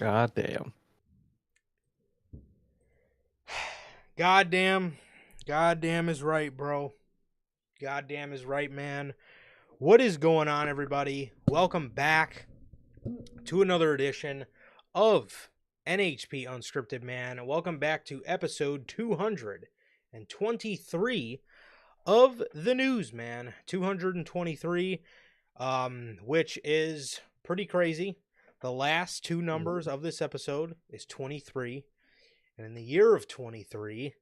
God damn. Goddamn is right, bro. Goddamn is right, man. What is going on, everybody? Welcome back to another edition of NHP Unscripted, man. Welcome back to episode 223 of the news, man. 223, which is pretty crazy. The last two numbers of this episode is 23. And in the year of 23,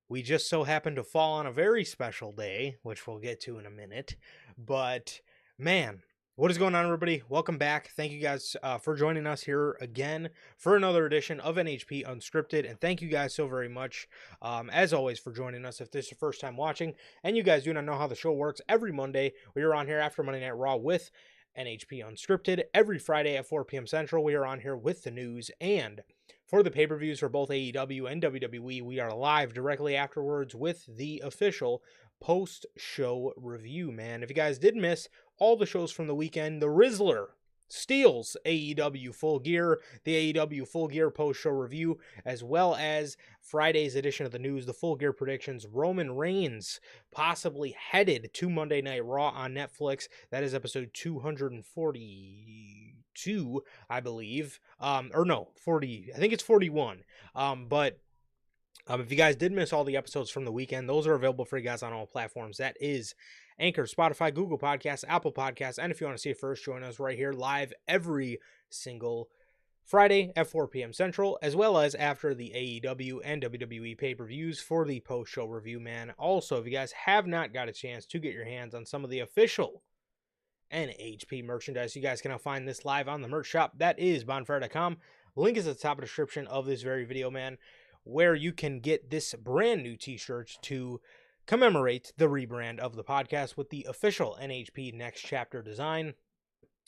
we just so happened to fall on a very special day, which we'll get to in a minute. But, man, what is going on, everybody? Welcome back. Thank you guys for joining us here again for another edition of NHP Unscripted. And thank you guys so very much, as always, for joining us. If this is your first time watching and you guys do not know how the show works, every Monday we are on here after Monday Night Raw with NHP Unscripted. Every Friday at 4 p.m. Central, we are on here with the news. And for the pay-per-views for both AEW and WWE, we are live directly afterwards with the official post-show review, man. If you guys did miss all the shows from the weekend, the Rizzler steals AEW Full Gear, the AEW Full Gear post-show review, as well as Friday's edition of the news, the Full Gear predictions. Roman Reigns possibly headed to Monday Night Raw on Netflix. That is episode 242, I believe. Or no, 40. I think it's 41. But if you guys did miss all the episodes from the weekend, those are available for you guys on all platforms. That is Anchor, Spotify, Google Podcasts, Apple Podcasts, and if you want to see it first, join us right here live every single Friday at 4 p.m. Central, as well as after the AEW and WWE pay-per-views for the post-show review, man. Also, if you guys have not got a chance to get your hands on some of the official NHP merchandise, you guys can now find this live on the merch shop. That is bonfire.com. Link is at the top of the description of this very video, man, where you can get this brand new t-shirt to commemorate the rebrand of the podcast with the official NHP Next Chapter design.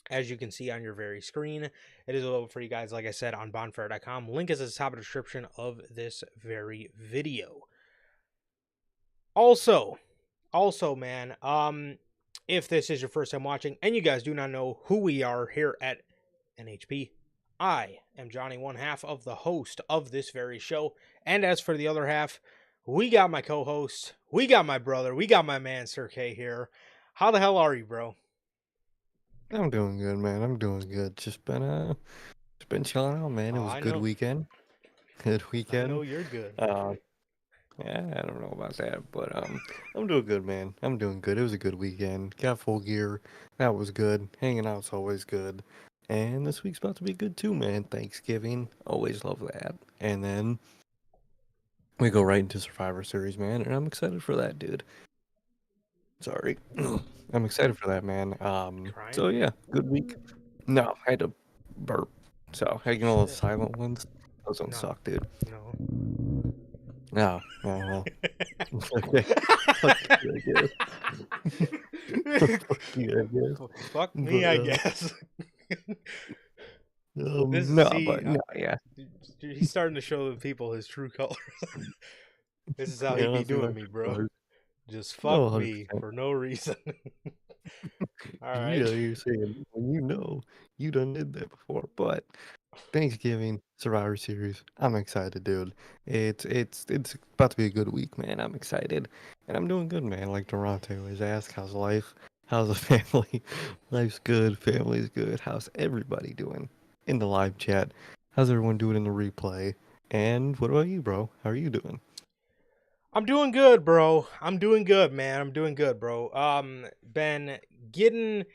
As you can see on your very screen, it is available for you guys, like I said, on bonfire.com. Link is at the top of the description of this very video. Also, man, if this is your first time watching and you guys do not know who we are here at NHP, I am Johnny, one half of the host of this very show. And as for the other half, we got my co-host, we got my brother, we got my man, Sir K here. How the hell are you, bro? I'm doing good, man. I'm doing good. Just been chilling out, man. It was a good weekend. Good weekend. I know you're good. Yeah, I don't know about that, but I'm doing good, man. I'm doing good. It was a good weekend. Got Full Gear. That was good. Hanging out's always good. And this week's about to be good too, man. Thanksgiving. Always love that. And then we go right into Survivor Series, man, and I'm excited for that, dude. Sorry. I'm excited for that, man. So yeah, good week. No, I had to burp. So, you know those silent ones? Those don't suck, dude. No. No, well. Okay. Fuck you, I guess. Fuck me, I guess. Yeah. He's starting to show the people his true colors. This is how he be doing me, bro. Just fuck me for no reason. All right. Yeah, you're saying you done did that before, but Thanksgiving, Survivor Series, I'm excited, dude. It's about to be a good week, man. I'm excited, and I'm doing good, man. Like Toronto always asks, how's life? How's the family? Life's good, family's good. How's everybody doing in the live chat? How's everyone doing in the replay? And what about you, bro? How are you doing? I'm doing good, bro. I'm doing good, man. I'm doing good, bro. Been getting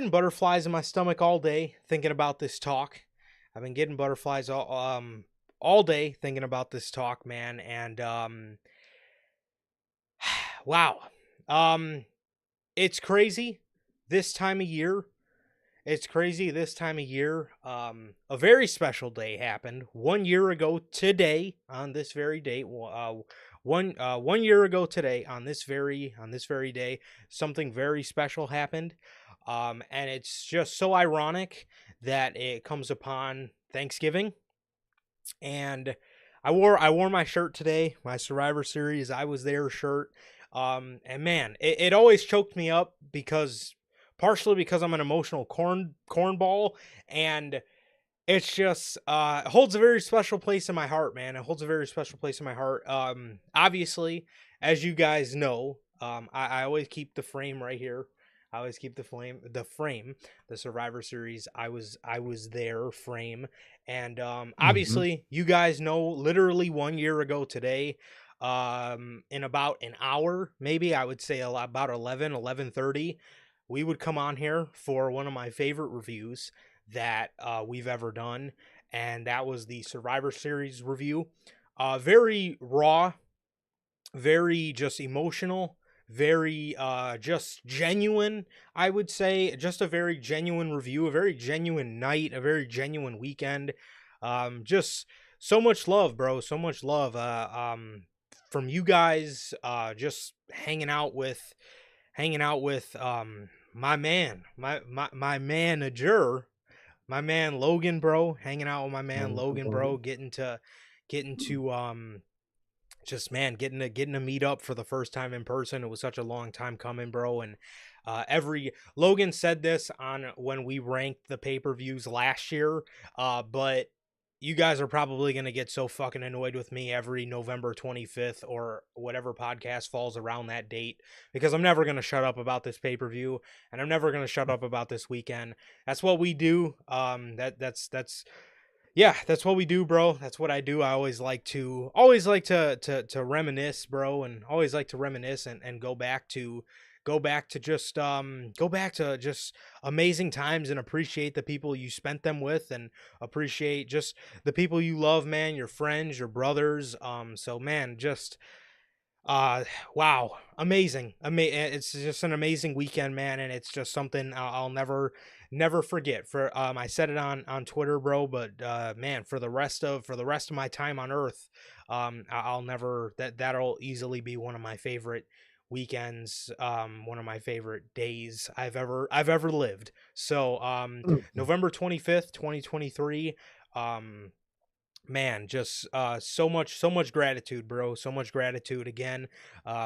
butterflies in my stomach all day thinking about this talk. I've been getting butterflies all day thinking about this talk, man, and wow. It's crazy this time of year. It's crazy this time of year. A very special day happened 1 year ago today on this very date. 1 year ago today on this very day, something very special happened. And it's just so ironic that it comes upon Thanksgiving. And I wore my shirt today, my Survivor Series I Was There shirt. And man, it always choked me up because partially because I'm an emotional cornball, and it's just it holds a very special place in my heart, man. It holds a very special place in my heart. Obviously, as you guys know, I always keep the frame right here. I always keep the Survivor Series. I was there frame, and Mm-hmm. obviously, you guys know. Literally 1 year ago today, in about an hour, maybe I would say about 11:30, we would come on here for one of my favorite reviews that we've ever done, and that was the Survivor Series review. Very raw, very just emotional, very just genuine. I would say just a very genuine review, a very genuine night, a very genuine weekend. Just so much love, bro. So much love. From you guys. Just hanging out with my man, my manager, my man Logan, bro, hanging out with my man Logan, bro, getting to just man getting to meet up for the first time in person. It was such a long time coming, bro. And every Logan said this on when we ranked the pay-per-views last year, but you guys are probably going to get so fucking annoyed with me every November 25th or whatever podcast falls around that date, because I'm never going to shut up about this pay-per-view, and I'm never going to shut up about this weekend. That's what we do. That's yeah, that's what we do, bro. That's what I do. I always like to reminisce, bro, and always like to reminisce and go back to just amazing times and appreciate the people you spent them with, and appreciate just the people you love, man, your friends, your brothers. So man, just uh wow, amazing. It's just an amazing weekend, man, and it's just something I'll never forget. For I said it on Twitter, bro, but man, for the rest of my time on earth, I'll never that'll easily be one of my favorite weekends, one of my favorite days I've ever lived. So November 25th, 2023. um Man, just so much gratitude, bro, so much gratitude again,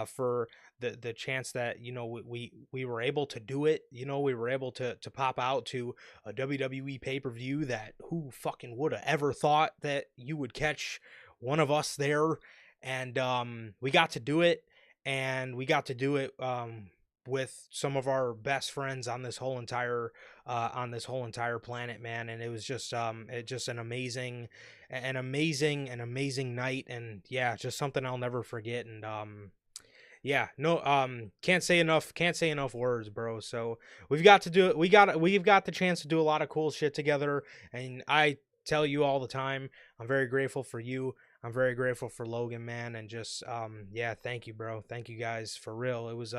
for the chance that we were able to do it. We were able to pop out to a WWE pay-per-view that who fucking would have ever thought that you would catch one of us there. And we got to do it, and we got to do it with some of our best friends on this whole entire planet, man. And it was just an amazing night, and yeah, just something I'll never forget. And yeah, no, can't say enough words, bro. So we've got to do it. We've got the chance to do a lot of cool shit together, and I tell you all the time, I'm very grateful for you. I'm very grateful for Logan, man, and just yeah, thank you, bro. Thank you guys, for real. It was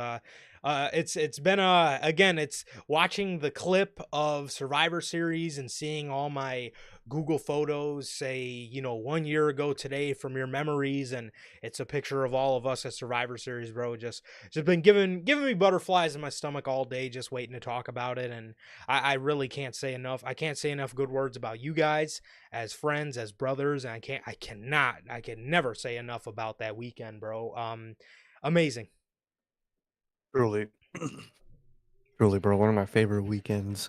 it's been again, it's watching the clip of Survivor Series and seeing all my Google photos say, 1 year ago today from your memories, and it's a picture of all of us at Survivor Series, bro. Just been giving me butterflies in my stomach all day, just waiting to talk about it. And I really can't say enough. I can't say enough good words about you guys as friends, as brothers, and I can never say enough about that weekend, bro. Amazing. Truly, truly, bro. One of my favorite weekends,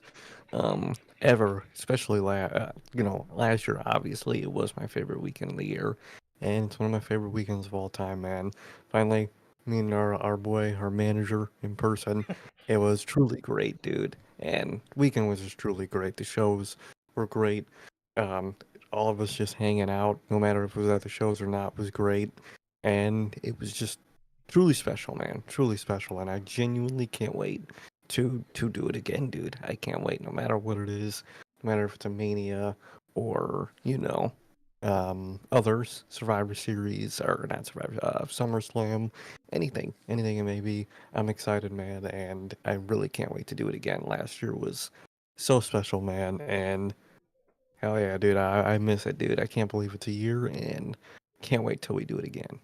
ever. Especially last year. Obviously, it was my favorite weekend of the year, and it's one of my favorite weekends of all time, man. Finally, me and our boy, our manager, in person. It was truly great, dude. And weekend was just truly great. The shows were great. Um, all of us just hanging out, no matter if it was at the shows or not, was great. And it was just truly special, man. Truly special. And I genuinely can't wait to do it again, dude. I can't wait, no matter what it is, no matter if it's a Mania or others, Survivor Series or not Survivor, SummerSlam, anything it may be. I'm excited, man, and I really can't wait to do it again. Last year was so special, man, and hell yeah, dude, I miss it, dude. I can't believe it's a year, and can't wait till we do it again.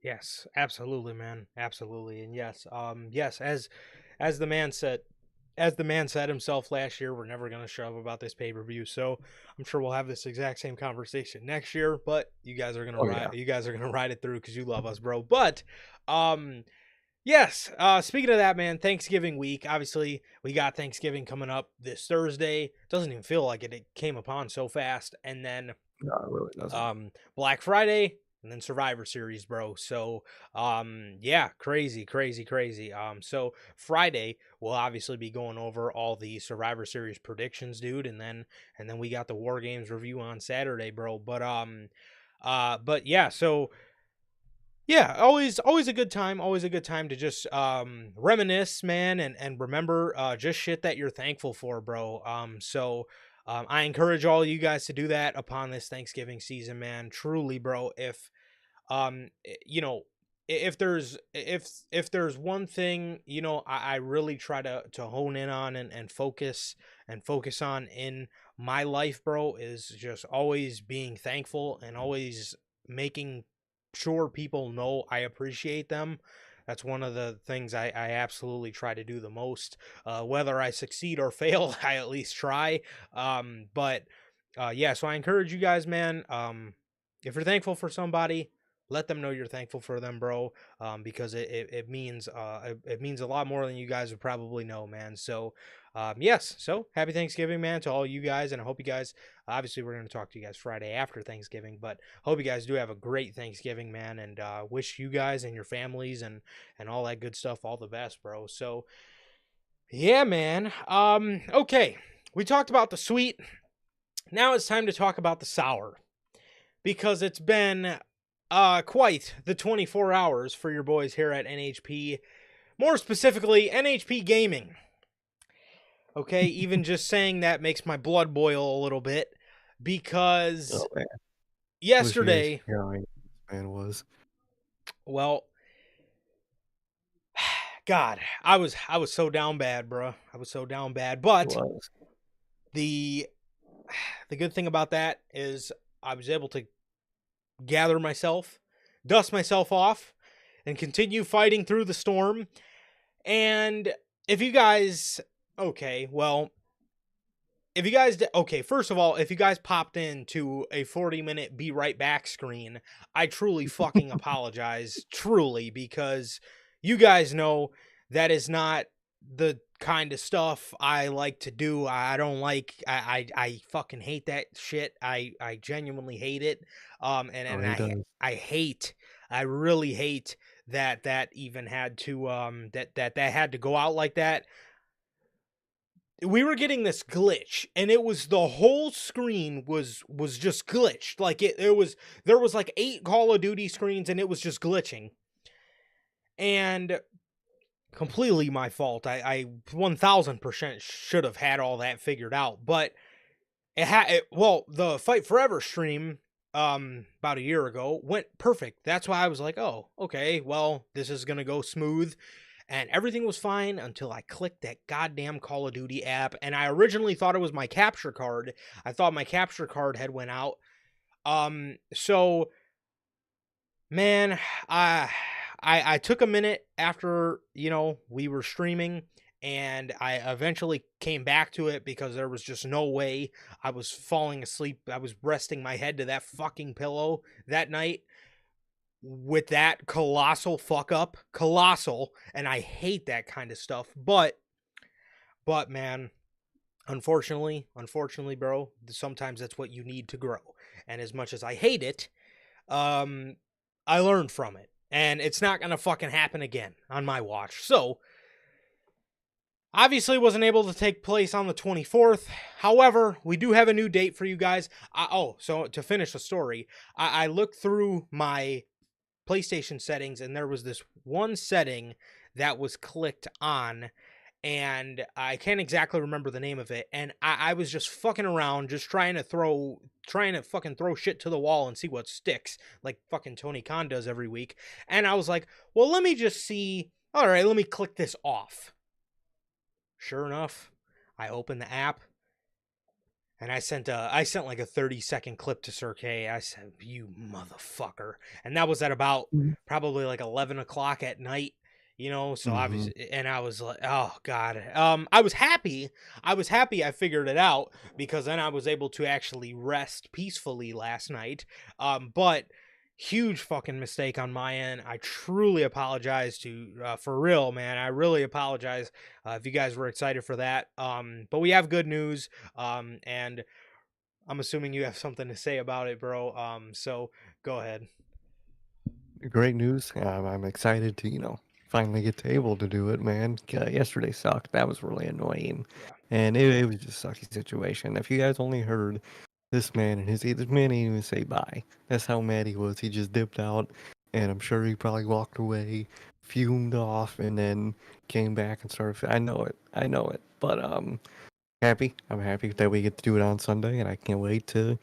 Yes, absolutely, man. Absolutely. And yes, yes, as the man said, as the man said himself last year, we're never gonna shut up about this pay-per-view. So I'm sure we'll have this exact same conversation next year. But you guys are gonna Oh yeah. ride it through because you love us, bro. But yes. Speaking of that, man, Thanksgiving week. Obviously, we got Thanksgiving coming up this Thursday. Doesn't even feel like it. It came upon so fast, and then No, it really doesn't. Black Friday, and then Survivor Series, bro. So yeah, crazy. So Friday we'll obviously be going over all the Survivor Series predictions, dude, and then we got the War Games review on Saturday, bro. But yeah, so yeah, always a good time, to just reminisce, man, and remember just shit that you're thankful for, bro. I encourage all you guys to do that upon this Thanksgiving season, man. Truly, bro. If you know, if there's one thing, I really try to hone in on and focus on in my life, bro, is just always being thankful and always making sure people know I appreciate them. That's one of the things I absolutely try to do the most. Whether I succeed or fail, I at least try. But yeah, so I encourage you guys, man. If you're thankful for somebody, let them know you're thankful for them, bro. Because it means it means a lot more than you guys would probably know, man. So yes, so happy Thanksgiving, man, to all you guys, and I hope you guys. Obviously, we're going to talk to you guys Friday after Thanksgiving, but hope you guys do have a great Thanksgiving, man, and wish you guys and your families and all that good stuff all the best, bro. So yeah, man. Okay, we talked about the sweet. Now it's time to talk about the sour, because it's been quite the 24 hours for your boys here at NHP. More specifically, NHP Gaming. Okay, even just saying that makes my blood boil a little bit, because Oh man. yesterday, Wish you guys could hear how angry this man was. well, God, I was so down bad, bro. I was so down bad. It But was. the good thing about that is I was able to gather myself, dust myself off, and continue fighting through the storm. And if you guys, okay, well, if you guys, okay, first of all, if you guys popped into a 40-minute be right back screen, I truly fucking apologize, truly, because you guys know that is not the kind of stuff I like to do. I don't like, I fucking hate that shit. I genuinely hate it. Oh, And he does. I really hate that even had to, that had to go out like that. We were getting this glitch, and it was the whole screen was just glitched. Like there was like 8 Call of Duty screens, and it was just glitching. And completely my fault. I 1000% should have had all that figured out, but well, the Fight Forever stream about a year ago went perfect. That's why I was like, "Oh, okay, well, this is going to go smooth." And everything was fine until I clicked that goddamn Call of Duty app, and I originally thought it was my capture card. I thought my capture card had went out. So man, I took a minute after, we were streaming, and I eventually came back to it because there was just no way. I was falling asleep. I was resting my head to that fucking pillow that night with that colossal fuck up. Colossal. And I hate that kind of stuff. But man, unfortunately, bro, sometimes that's what you need to grow. And as much as I hate it, I learned from it. And it's not going to fucking happen again on my watch. So, obviously wasn't able to take place on the 24th. However, we do have a new date for you guys. So to finish the story, I looked through my PlayStation settings, and there was this one setting that was clicked on, and I can't exactly remember the name of it. And I was just fucking around, just trying to fucking throw shit to the wall and see what sticks, like fucking Tony Khan does every week. And I was like, well, let me just see. All right, let me click this off. Sure enough, I opened the app, and I sent like a 30-second clip to Sir K. I said, "You motherfucker," and that was at about probably like 11 o'clock at night. you know, so Mm-hmm. obviously, and I was like, oh god, I was happy. I figured it out because then I was able to actually rest peacefully last night. But huge fucking mistake on my end. I truly apologize to for real, man. I really apologize if you guys were excited for that. But we have good news. And I'm assuming you have something to say about it, bro. So go ahead. Great news. I'm excited to, finally get to able to do it, man. Yesterday sucked. That was really annoying. Yeah. And it was just a sucky situation. If you guys only heard this man and this man didn't even say bye. That's how mad he was. He just dipped out, and I'm sure he probably walked away, fumed off, and then came back and started. I know it. I know it. But happy. I'm happy that we get to do it on Sunday, and I can't wait to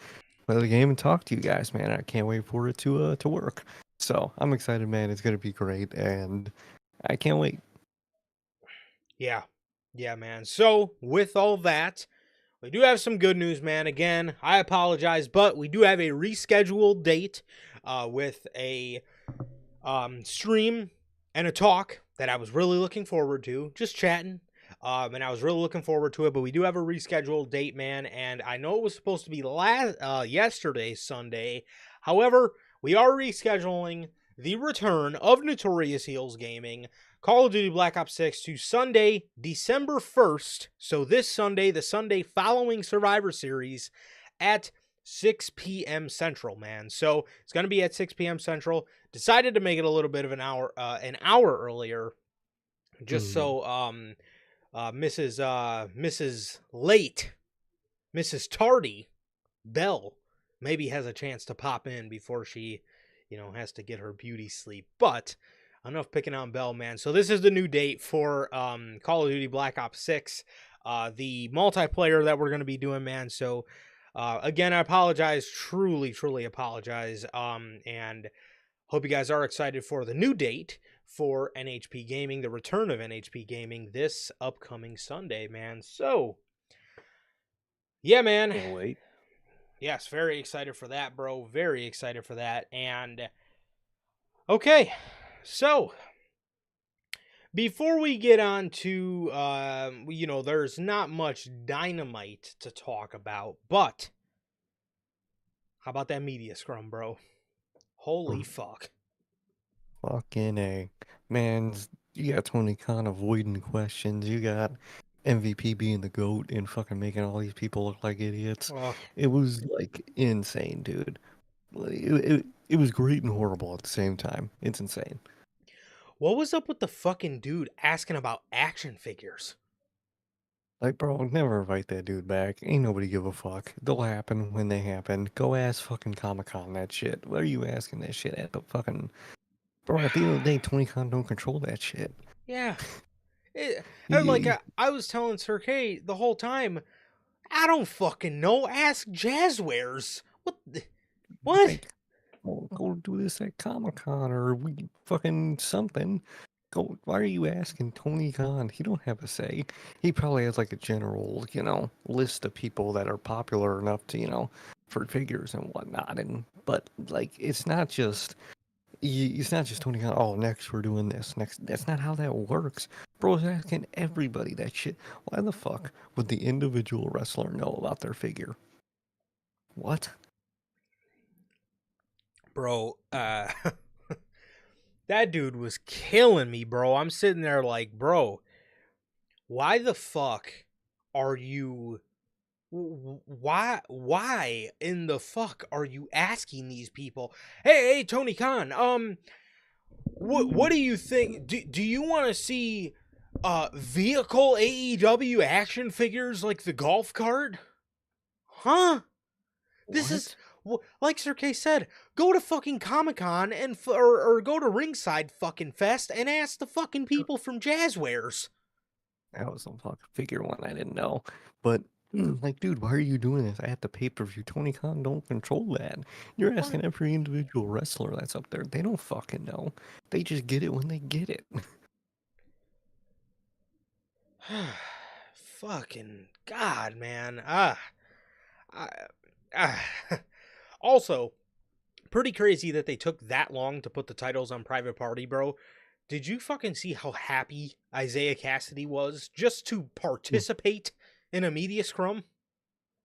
play the game and talk to you guys, man. I can't wait for it to work. So I'm excited, man. It's gonna be great, and I can't wait. Yeah. Yeah, man. So, with all that, we do have some good news, man. Again, I apologize, but we do have a rescheduled date with a stream and a talk that I was really looking forward to. Just chatting. And I was really looking forward to it, but we do have a rescheduled date, man. And I know it was supposed to be yesterday, Sunday. However, we are rescheduling the return of Notorious Heels Gaming Call of Duty Black Ops 6 to Sunday, December 1st. So this Sunday, the Sunday following Survivor Series at 6 p.m. Central, man. So it's going to be at 6 p.m. Central. Decided to make it a little bit of an hour earlier, just Mm. so Mrs. Late, Mrs. Tardy Bell maybe has a chance to pop in before she, has to get her beauty sleep. But enough picking on Bell, man. So this is the new date for Call of Duty Black Ops 6, the multiplayer that we're going to be doing, man. So again, I apologize, truly apologize, and hope you guys are excited for the new date for NHP Gaming, the return of NHP Gaming this upcoming Sunday, man. So, yeah, man. Can't wait. Yes, very excited for that, bro. Very excited for that. And, okay, so before we get on to, there's not much dynamite to talk about, but how about that media scrum, bro? Holy fuck. Fucking A. Man, you got Tony Khan avoiding questions. You got MVP being the GOAT and fucking making all these people look like idiots. Ugh. It was like insane, dude. It was great and horrible at the same time. It's insane. What was up with the fucking dude asking about action figures? Like, bro, never invite that dude back. Ain't nobody give a fuck. They'll happen when they happen. Go ask fucking Comic Con that shit. What are you asking that shit at the fucking. Bro, at the end of the day, Tony Khan don't control that shit. Yeah. He, I was telling Sir K the whole time, I don't fucking know. Ask Jazzwares. What? like, go do this at Comic Con or we fucking something. Go. Why are you asking Tony Khan? He don't have a say. He probably has like a general, list of people that are popular enough to, for figures and whatnot. But like, it's not just Tony Khan. Oh, next we're doing this. Next, that's not how that works. Bro's asking everybody that shit. Why the fuck would the individual wrestler know about their figure? What? Bro, that dude was killing me, bro. I'm sitting there like, bro, why the fuck are you why in the fuck are you asking these people, hey Tony Khan, what do you think, do you want to see vehicle AEW action figures like the golf cart? Huh? This is like Sir K said, go to fucking Comic-Con and or go to Ringside fucking Fest and ask the fucking people from Jazzwares. That was some fucking figure one I didn't know. But like, dude, why are you doing this? I have the pay-per-view. Tony Khan don't control that. You're asking every individual wrestler that's up there. They don't fucking know. They just get it when they get it. Fucking God, man. Also, pretty crazy that they took that long to put the titles on Private Party, bro. did you fucking see how happy Isaiah Cassidy was just to participate in a media scrum?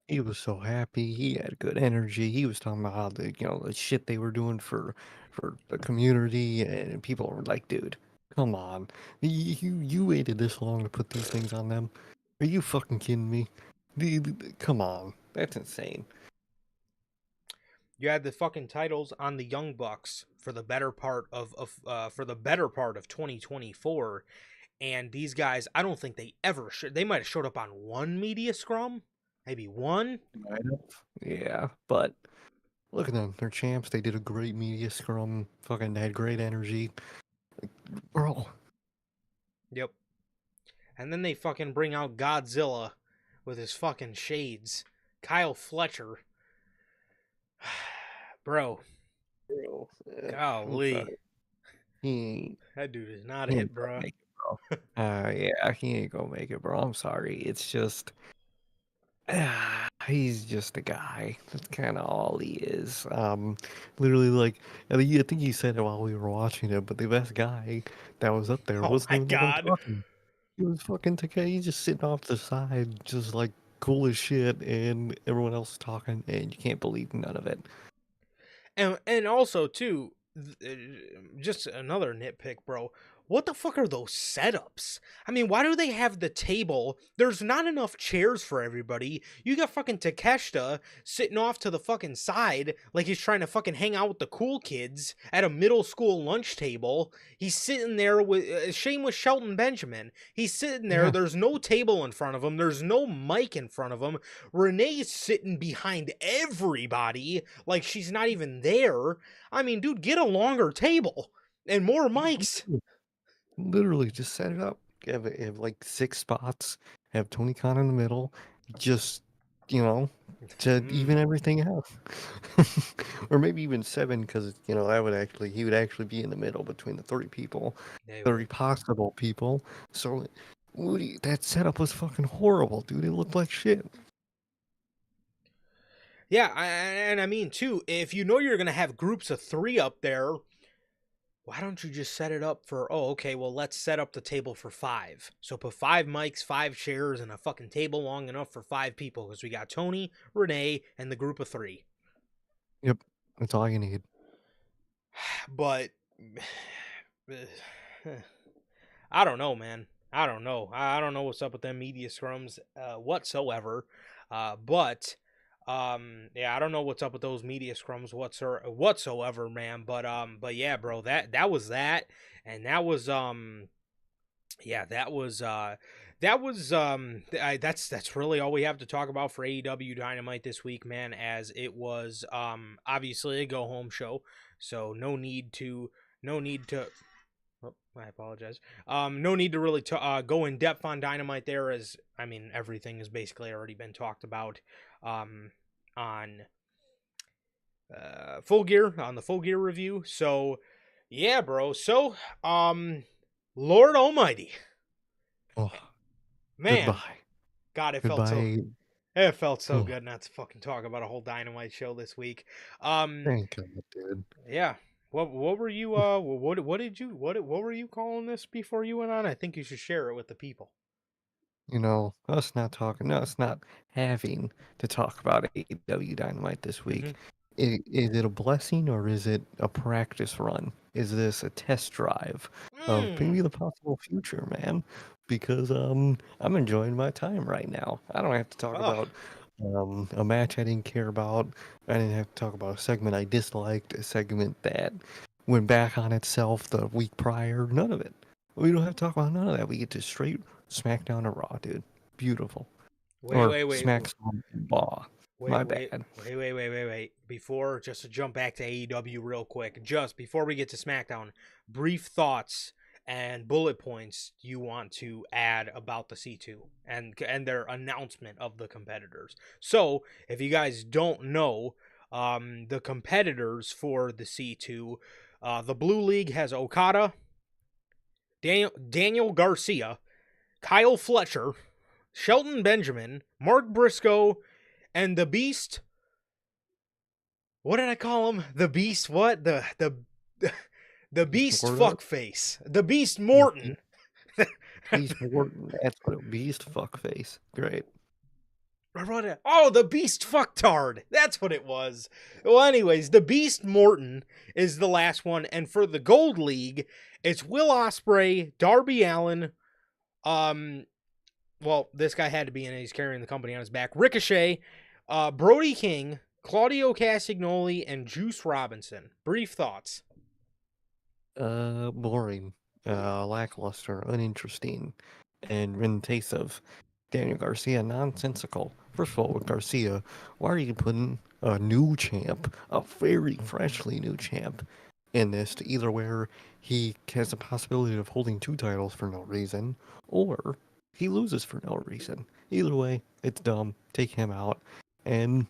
He was so happy. He had good energy. He was talking about how the shit they were doing for the community, and people were like, "Dude, come on, you waited this long to put these things on them? Are you fucking kidding me? Come on, that's insane." You had the fucking titles on the Young Bucks for the better part of 2024, and these guys, I don't think they ever should. They might have showed up on one media scrum, maybe one. Kind of. Yeah, but look at them. They're champs. They did a great media scrum. Fucking had great energy, bro. Yep. And then they fucking bring out Godzilla with his fucking shades. Kyle Fletcher. Bro. Bro, I'm Golly. sorry. He That dude is not He it, ain't gonna bro. make it, bro. Yeah, he ain't gonna make it, bro. I'm sorry. It's just, he's just a guy. That's kind of all he is. Literally, like, I think you said it while we were watching it, but the best guy that was up there Oh wasn't my even the one god. talking. He was fucking Takei. He's just sitting off the side, just like cool as shit, and everyone else is talking, and you can't believe none of it. And also too, just another nitpick, bro. What the fuck are those setups? I mean, why do they have the table? There's not enough chairs for everybody. You got fucking Takeshita sitting off to the fucking side like he's trying to fucking hang out with the cool kids at a middle school lunch table. He's sitting there with same with Shelton Benjamin. He's sitting there. Yeah. There's no table in front of him. There's no mic in front of him. Renee's sitting behind everybody like she's not even there. I mean, dude, get a longer table and more mics. Literally, just set it up. Have like 6 spots. Have Tony Khan in the middle. Just, to even everything out. Or maybe even 7, because he would actually be in the middle between the 30 people, They 30 would. possible people. So, Woody, that setup was fucking horrible, dude. It looked like shit. Yeah, and I mean too, if you know you're gonna have groups of 3 up there, why don't you just set it up for? Oh, okay, well let's set up the table for 5. So put 5 mics, 5 chairs, and a fucking table long enough for 5 people because we got Tony, Renee, and the group of 3. Yep, that's all you need. But I don't know, man. I don't know. I don't know what's up with them media scrums whatsoever. But yeah, I don't know what's up with those media scrums whatsoever, man. But yeah, bro, that was that, and that was yeah, that's really all we have to talk about for AEW Dynamite this week, man. As it was obviously a go home show, so no need to. Oh, I apologize. No need to really go in depth on Dynamite there, as I mean everything has basically already been talked about on Full Gear on the Full Gear review. So yeah, bro. So Lord Almighty, Oh, man, goodbye. God, Goodbye. it felt so Oh, good not to fucking talk about a whole Dynamite show this week. thank God, dude. Yeah. What were you what were you calling this before you went on? I think you should share it with the people. Us not having to talk about AEW Dynamite this Mm-hmm. week. Is it a blessing or is it a practice run? Is this a test drive of maybe the possible future, man? Because I'm enjoying my time right now. I don't have to talk Oh, about a match I didn't care about. I didn't have to talk about a segment I disliked, a segment that went back on itself the week prior. None of it. We don't have to talk about none of that. We get to straight SmackDown or Raw, dude. Beautiful. wait, Or wait, wait, SmackDown and Raw. wait, My wait, bad. wait, wait, wait, wait, wait. Before, just to jump back to AEW real quick, just before we get to SmackDown, brief thoughts and bullet points you want to add about the C2 and their announcement of the competitors. So, if you guys don't know, the competitors for the C2, the Blue League has Okada, Daniel Garcia, Kyle Fletcher, Shelton Benjamin, Mark Briscoe, and the Beast. What did I call him? The Beast. What the The Beast Beast Mordo? fuckface. The Beast Mhm. Morton. Beast Morton. That's what Beast fuckface. Great. I wrote it. Oh, the Beast fucktard. That's what it was. Well, anyways, the Beast Morton is the last one, and for the Gold League, it's Will Ospreay, Darby Allin. Well, this guy had to be in it. He's carrying the company on his back. Ricochet, Brody King, Claudio Castagnoli, and Juice Robinson. Brief thoughts. Boring. Lackluster, uninteresting, and in taste of Daniel Garcia, nonsensical. First of all, with Garcia, why are you putting a new champ, a very freshly new champ, in this to either where he has the possibility of holding two titles for no reason, or he loses for no reason. Either way, it's dumb. Take him out. And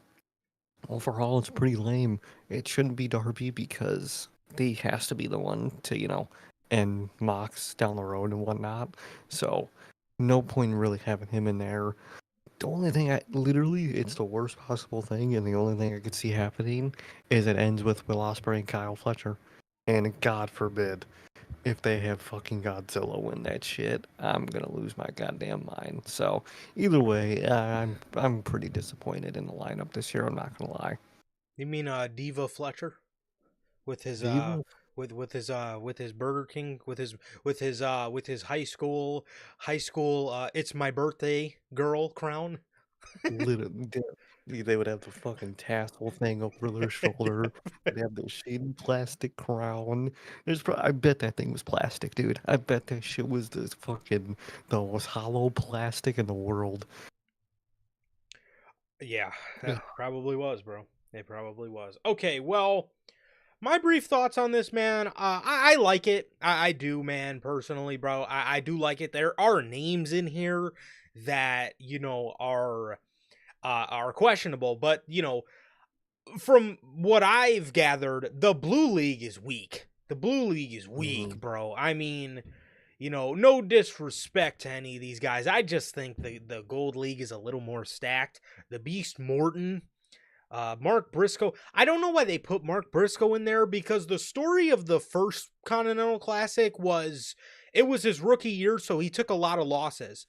overall, it's pretty lame. It shouldn't be Darby because he has to be the one to, end Mox down the road and whatnot. So, no point in really having him in there. The only thing literally, it's the worst possible thing, and the only thing I could see happening is it ends with Will Ospreay and Kyle Fletcher. And God forbid, if they have fucking Godzilla win that shit, I'm gonna lose my goddamn mind. So either way, I'm pretty disappointed in the lineup this year. I'm not gonna lie. You mean Diva Fletcher with his Diva, with his Burger King with his high school it's my birthday girl crown. literally, they would have the fucking tassel thing over their shoulder. They'd have the shaded plastic crown. I bet that thing was plastic, dude. I bet that shit was the most hollow plastic in the world. Yeah, probably was, bro. It probably was. Okay, well, my brief thoughts on this, man. I like it. I do, man. Personally, bro, I do like it. There are names in here that are questionable, but from what I've gathered, the Blue League is weak. The Blue League is weak, Mhm. bro. I mean, no disrespect to any of these guys. I just think the Gold League is a little more stacked. The Beast Morton, Mark Briscoe. I don't know why they put Mark Briscoe in there because the story of the first Continental Classic was it was his rookie year, so he took a lot of losses.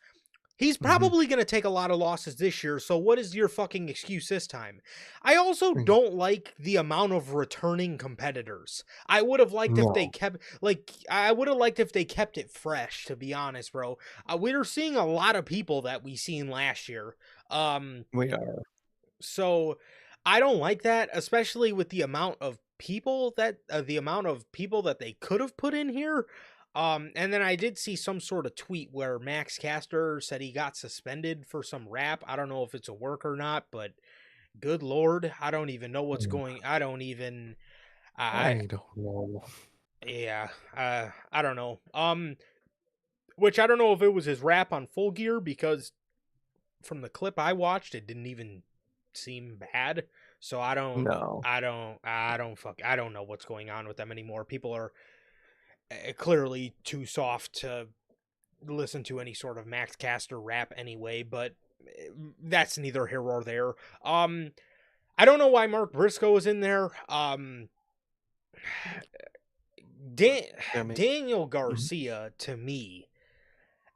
He's Mhm. probably going to take a lot of losses this year, so what is your fucking excuse this time? I also Mhm. don't like the amount of returning competitors. I would have liked if they No, kept I would have liked if they kept it fresh, to be honest, bro. We're seeing a lot of people that we seen last year. Um we are. so I don't like that, especially with the amount of people that they could have put in here. And then I did see some sort of tweet where Max Caster said he got suspended for some rap. I don't know if it's a work or not, but good lord, I don't even know what's Mm, going. I don't even. I I don't know. yeah. I don't know. Which I don't know if it was his rap on Full Gear because from the clip I watched, it didn't even seem bad. So No. I don't know what's going on with them anymore. People are clearly too soft to listen to any sort of Max Caster rap anyway, but that's neither here or there. Um, I don't know why Mark Briscoe is in there. Dan- I mean, Daniel mhm. Garcia, to me,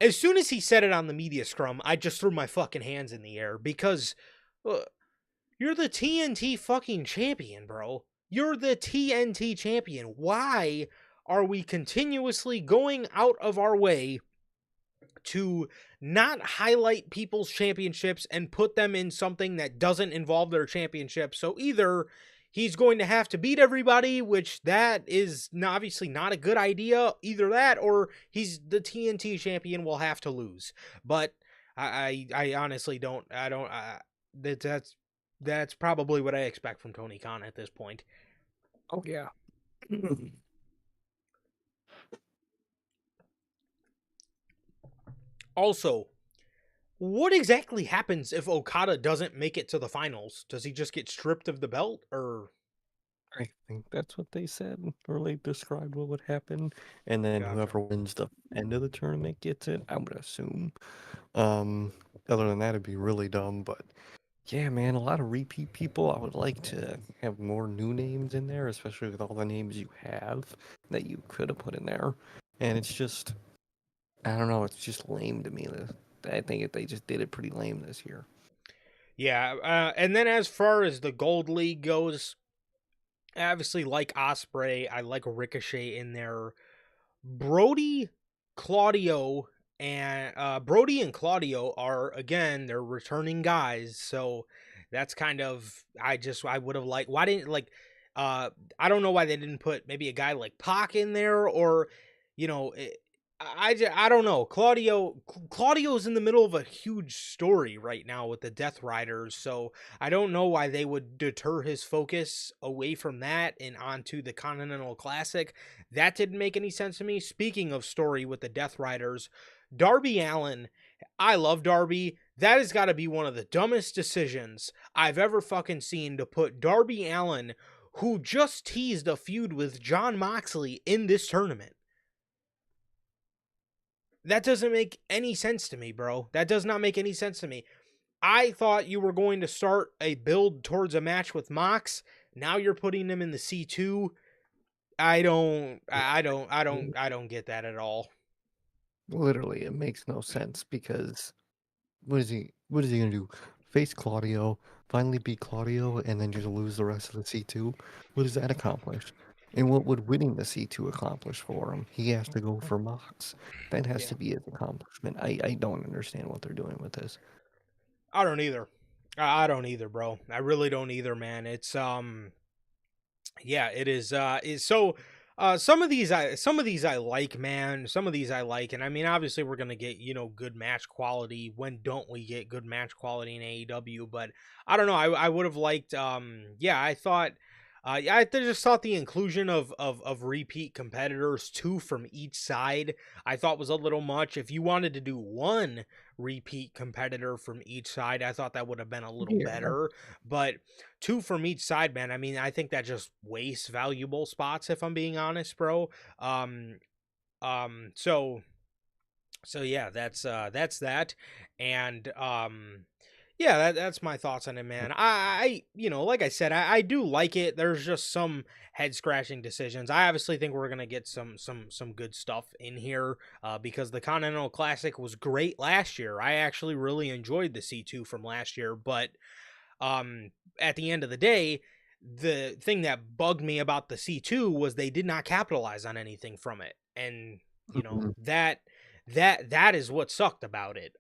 as soon as he said it on the media scrum, I just threw my fucking hands in the air because uh, you're the TNT fucking champion, bro. You're the TNT champion. Why are we continuously going out of our way to not highlight people's championships and put them in something that doesn't involve their championship? So either he's going to have to beat everybody, which that is obviously not a good idea. Either that, or he's the TNT champion will have to lose. But I honestly don't. I don't. That's probably what I expect from Tony Khan at this point. Oh yeah. Also, what exactly happens if Okada doesn't make it to the finals? Does he just get stripped of the belt, or I think that's what they said, or they described what would happen, and then gotcha? whoever wins the end of the tournament gets it. I would assume. Um, Other than that, it'd be really dumb, but Yeah, man, a lot of repeat people. I would like to have more new names in there, especially with all the names you have that you could have put in there. And it's just, I don't know, it's just lame to me. I think they just did it pretty lame this year. Yeah, and then as far as the Gold League goes, I obviously like Osprey. I like Ricochet in there. Brody, Claudio, and Brody and Claudio are again they're returning guys, so that's kind of I would have liked why didn't like uh I don't know why they didn't put maybe a guy like Pac in there or you know I don't know Claudio's in the middle of a huge story right now with the Death Riders, so I don't know why they would deter his focus away from that and onto the Continental Classic. That didn't make any sense to me. Speaking of story with the Death Riders, Darby Allin, I love Darby. That has got to be one of the dumbest decisions I've ever fucking seen to put Darby Allin, who just teased a feud with Jon Moxley, in this tournament. That doesn't make any sense to me, bro. That does not make any sense to me. I thought you were going to start a build towards a match with Mox. Now you're putting him in the C2. I don't get that at all. Literally, it makes no sense because what is he gonna do? Face Claudio, finally beat Claudio, and then just lose the rest of the C2? What does that accomplish? And what would winning the C2 accomplish for him? He has to go for Mox. That has Yeah. to be his accomplishment. I don't understand what they're doing with this. I don't either. I don't either, bro. I really don't either, man. It's yeah, it is so some of these I like, man. Some of these I like, and I mean obviously we're gonna get, good match quality. When don't we get good match quality in AEW? But I don't know. I would have liked yeah, I thought yeah, I just thought the inclusion of repeat competitors, two from each side, I thought was a little much. If you wanted to do one repeat competitor from each side, I thought that would have been a little Yeah, better. But two from each side, man. I mean, I think that just wastes valuable spots, if I'm being honest, bro. Um, so yeah, that's that, and yeah, that's my thoughts on it, man. Like I said, I do like it. There's just some head scratching decisions. I obviously think we're gonna get some good stuff in here, because the Continental Classic was great last year. I actually really enjoyed the C2 from last year, but um, at the end of the day, the thing that bugged me about the C2 was they did not capitalize on anything from it, and mhm. that is what sucked about it,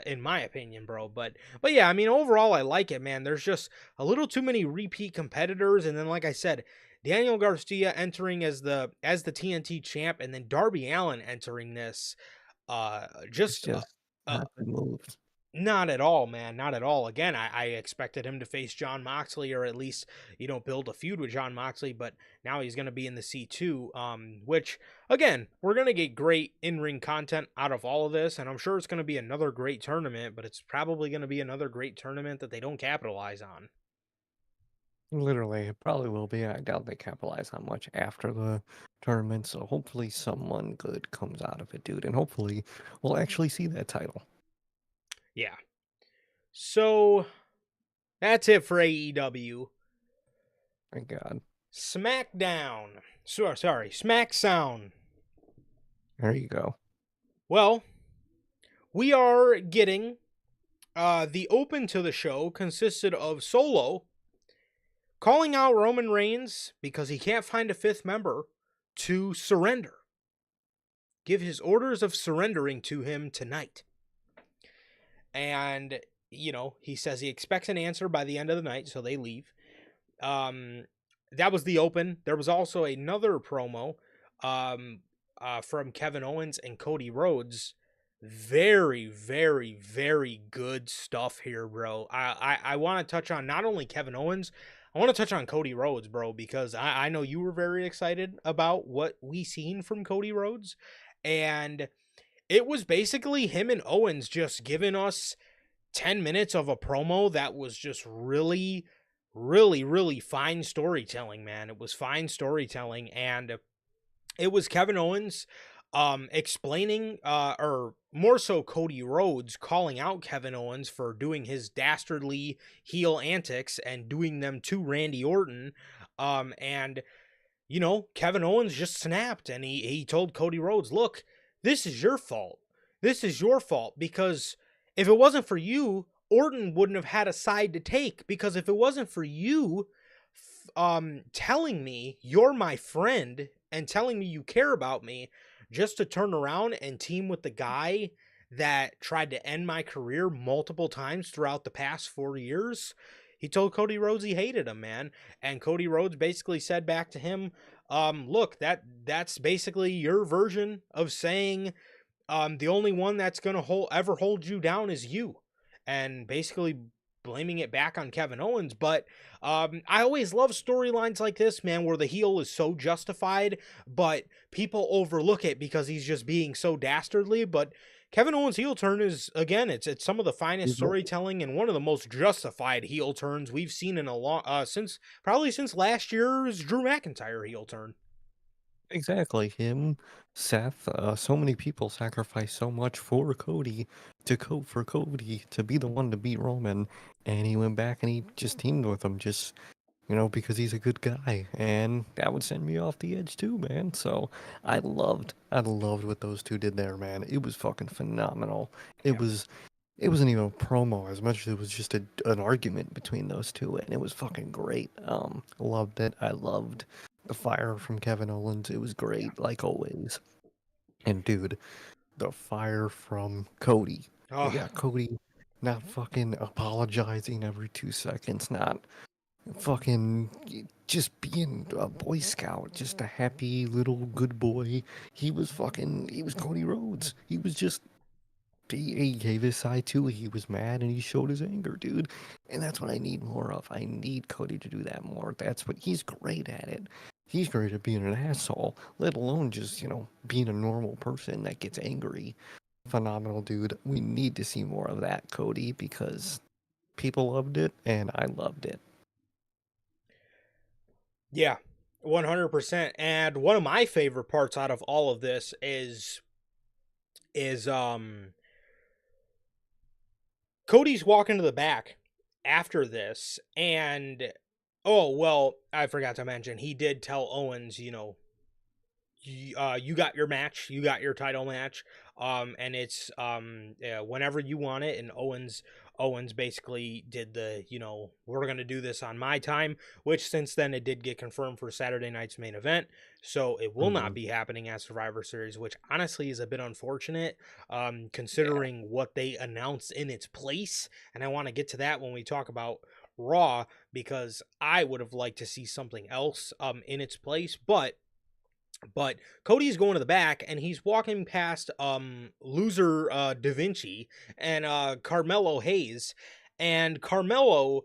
in my opinion, bro. But yeah, I mean, overall, I like it, man. There's just a little too many repeat competitors, and then, like I said, Daniel Garcia entering as the TNT champ, and then Darby Allin entering this, It's just just uh, not good moves. not at all, man. Not at all. Again, I expected him to face Jon Moxley, or at least, build a feud with Jon Moxley, but now he's going to be in the C2, which, again, we're going to get great in-ring content out of all of this, and I'm sure it's going to be another great tournament, but it's probably going to be another great tournament that they don't capitalize on. Literally, it probably will be. I doubt they capitalize on much after the tournament, so hopefully someone good comes out of it, dude. And hopefully we'll actually see that title. Yeah. So, that's it for AEW. Thank God. SmackDown. Sorry, SmackSound. There you go. Well, we are getting the open to the show consisted of Solo calling out Roman Reigns because he can't find a fifth member to surrender. Give his orders of surrendering to him tonight. And, he says he expects an answer by the end of the night, so they leave. That was the open. There was also another promo from Kevin Owens and Cody Rhodes. Very, very, very good stuff here, bro. I want to touch on not only Kevin Owens, I want to touch on Cody Rhodes, bro, because I know you were very excited about what we seen from Cody Rhodes. And it was basically him and Owens just giving us 10 minutes of a promo that was just really, really, really fine storytelling, man. It was fine storytelling. And it was Kevin Owens explaining, or more so Cody Rhodes calling out Kevin Owens for doing his dastardly heel antics and doing them to Randy Orton. And Kevin Owens just snapped and he told Cody Rhodes, look, this is your fault. This is your fault because if it wasn't for you, Orton wouldn't have had a side to take, because if it wasn't for you telling me you're my friend and telling me you care about me, just to turn around and team with the guy that tried to end my career multiple times throughout the past 4 years. He told Cody Rhodes he hated him, man. And Cody Rhodes basically said back to him, look, that's basically your version of saying the only one that's going to ever hold you down is you. And basically blaming it back on Kevin Owens. But I always love storylines like this, man, where the heel is so justified, but people overlook it because he's just being so dastardly. But Kevin Owens' heel turn is, again, it's some of the finest storytelling and one of the most justified heel turns we've seen in a long since last year's Drew McIntyre heel turn. Exactly. Him, Seth, so many people sacrificed so much for Cody for Cody to be the one to beat Roman, and he went back and he just teamed with him just, because he's a good guy, and that would send me off the edge too, man. So I loved what those two did there, man. It was fucking phenomenal. Yeah. It wasn't even a promo as much as it was just an argument between those two, and it was fucking great. Loved it. I loved the fire from Kevin Owens. It was great, like always. And dude, the fire from Cody. You Oh, got Cody not fucking apologizing every 2 seconds, not fucking just being a Boy Scout, just a happy little good boy. He was Cody Rhodes. He gave his side too. He was mad and he showed his anger, dude. And that's what I need more of. I need Cody to do that more. He's great at it. He's great at being an asshole, let alone just, being a normal person that gets angry. Phenomenal, dude. We need to see more of that, Cody, because people loved it and I loved it. yeah, 100%. And one of my favorite parts out of all of this is Cody's walking to the back after this, and oh well, I forgot to mention he did tell Owens, you got your match, you got your title match, and it's whenever you want it. And Owens basically did the, we're gonna do this on my time, which since then it did get confirmed for Saturday night's main event, so it will not be happening at Survivor Series, which honestly is a bit unfortunate, considering what they announced in its place. And I want to get to that when we talk about Raw, because I would have liked to see something else in its place. But Cody's going to the back and he's walking past loser Da Vinci and Carmelo Hayes. And Carmelo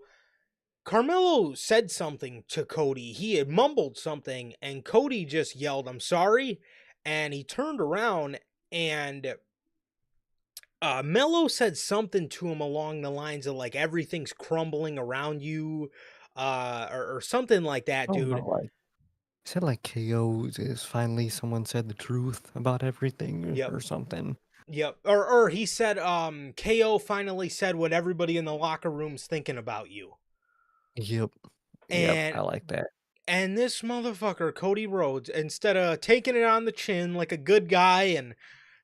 said something to Cody. He had mumbled something and Cody just yelled, "I'm sorry." And he turned around and Mello said something to him along the lines of like, everything's crumbling around you, or something like that, Oh dude. no, like said like KO is finally someone said the truth about everything Yep. or something. Yep. Or he said KO finally said what everybody in the locker room's thinking about you. Yep. Yep, And I like that. this motherfucker, Cody Rhodes, instead of taking it on the chin like a good guy and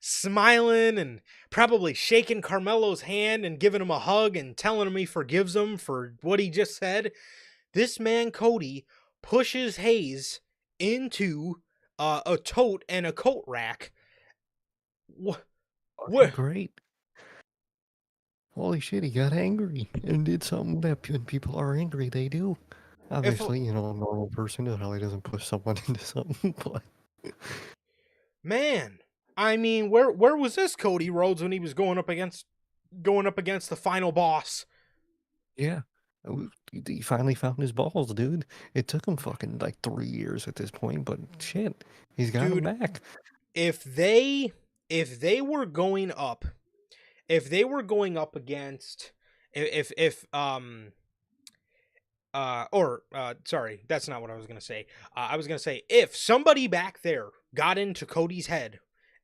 smiling and probably shaking Carmelo's hand and giving him a hug and telling him he forgives him for what he just said, this man Cody pushes Hayes into a tote and a coat rack. Fucking great. Holy shit, he got angry and did something that when people are angry, they do. If Obviously, a normal person probably doesn't push someone into something, but man, I mean, where was this Cody Rhodes when he was going up against the final boss? yeah. He finally found his balls, dude. It took him fucking like 3 years at this point, but shit, he's got him Dude, back. if they were going up, against, if sorry, that's not what I was going to say. I was going to say if somebody back there got into Cody's head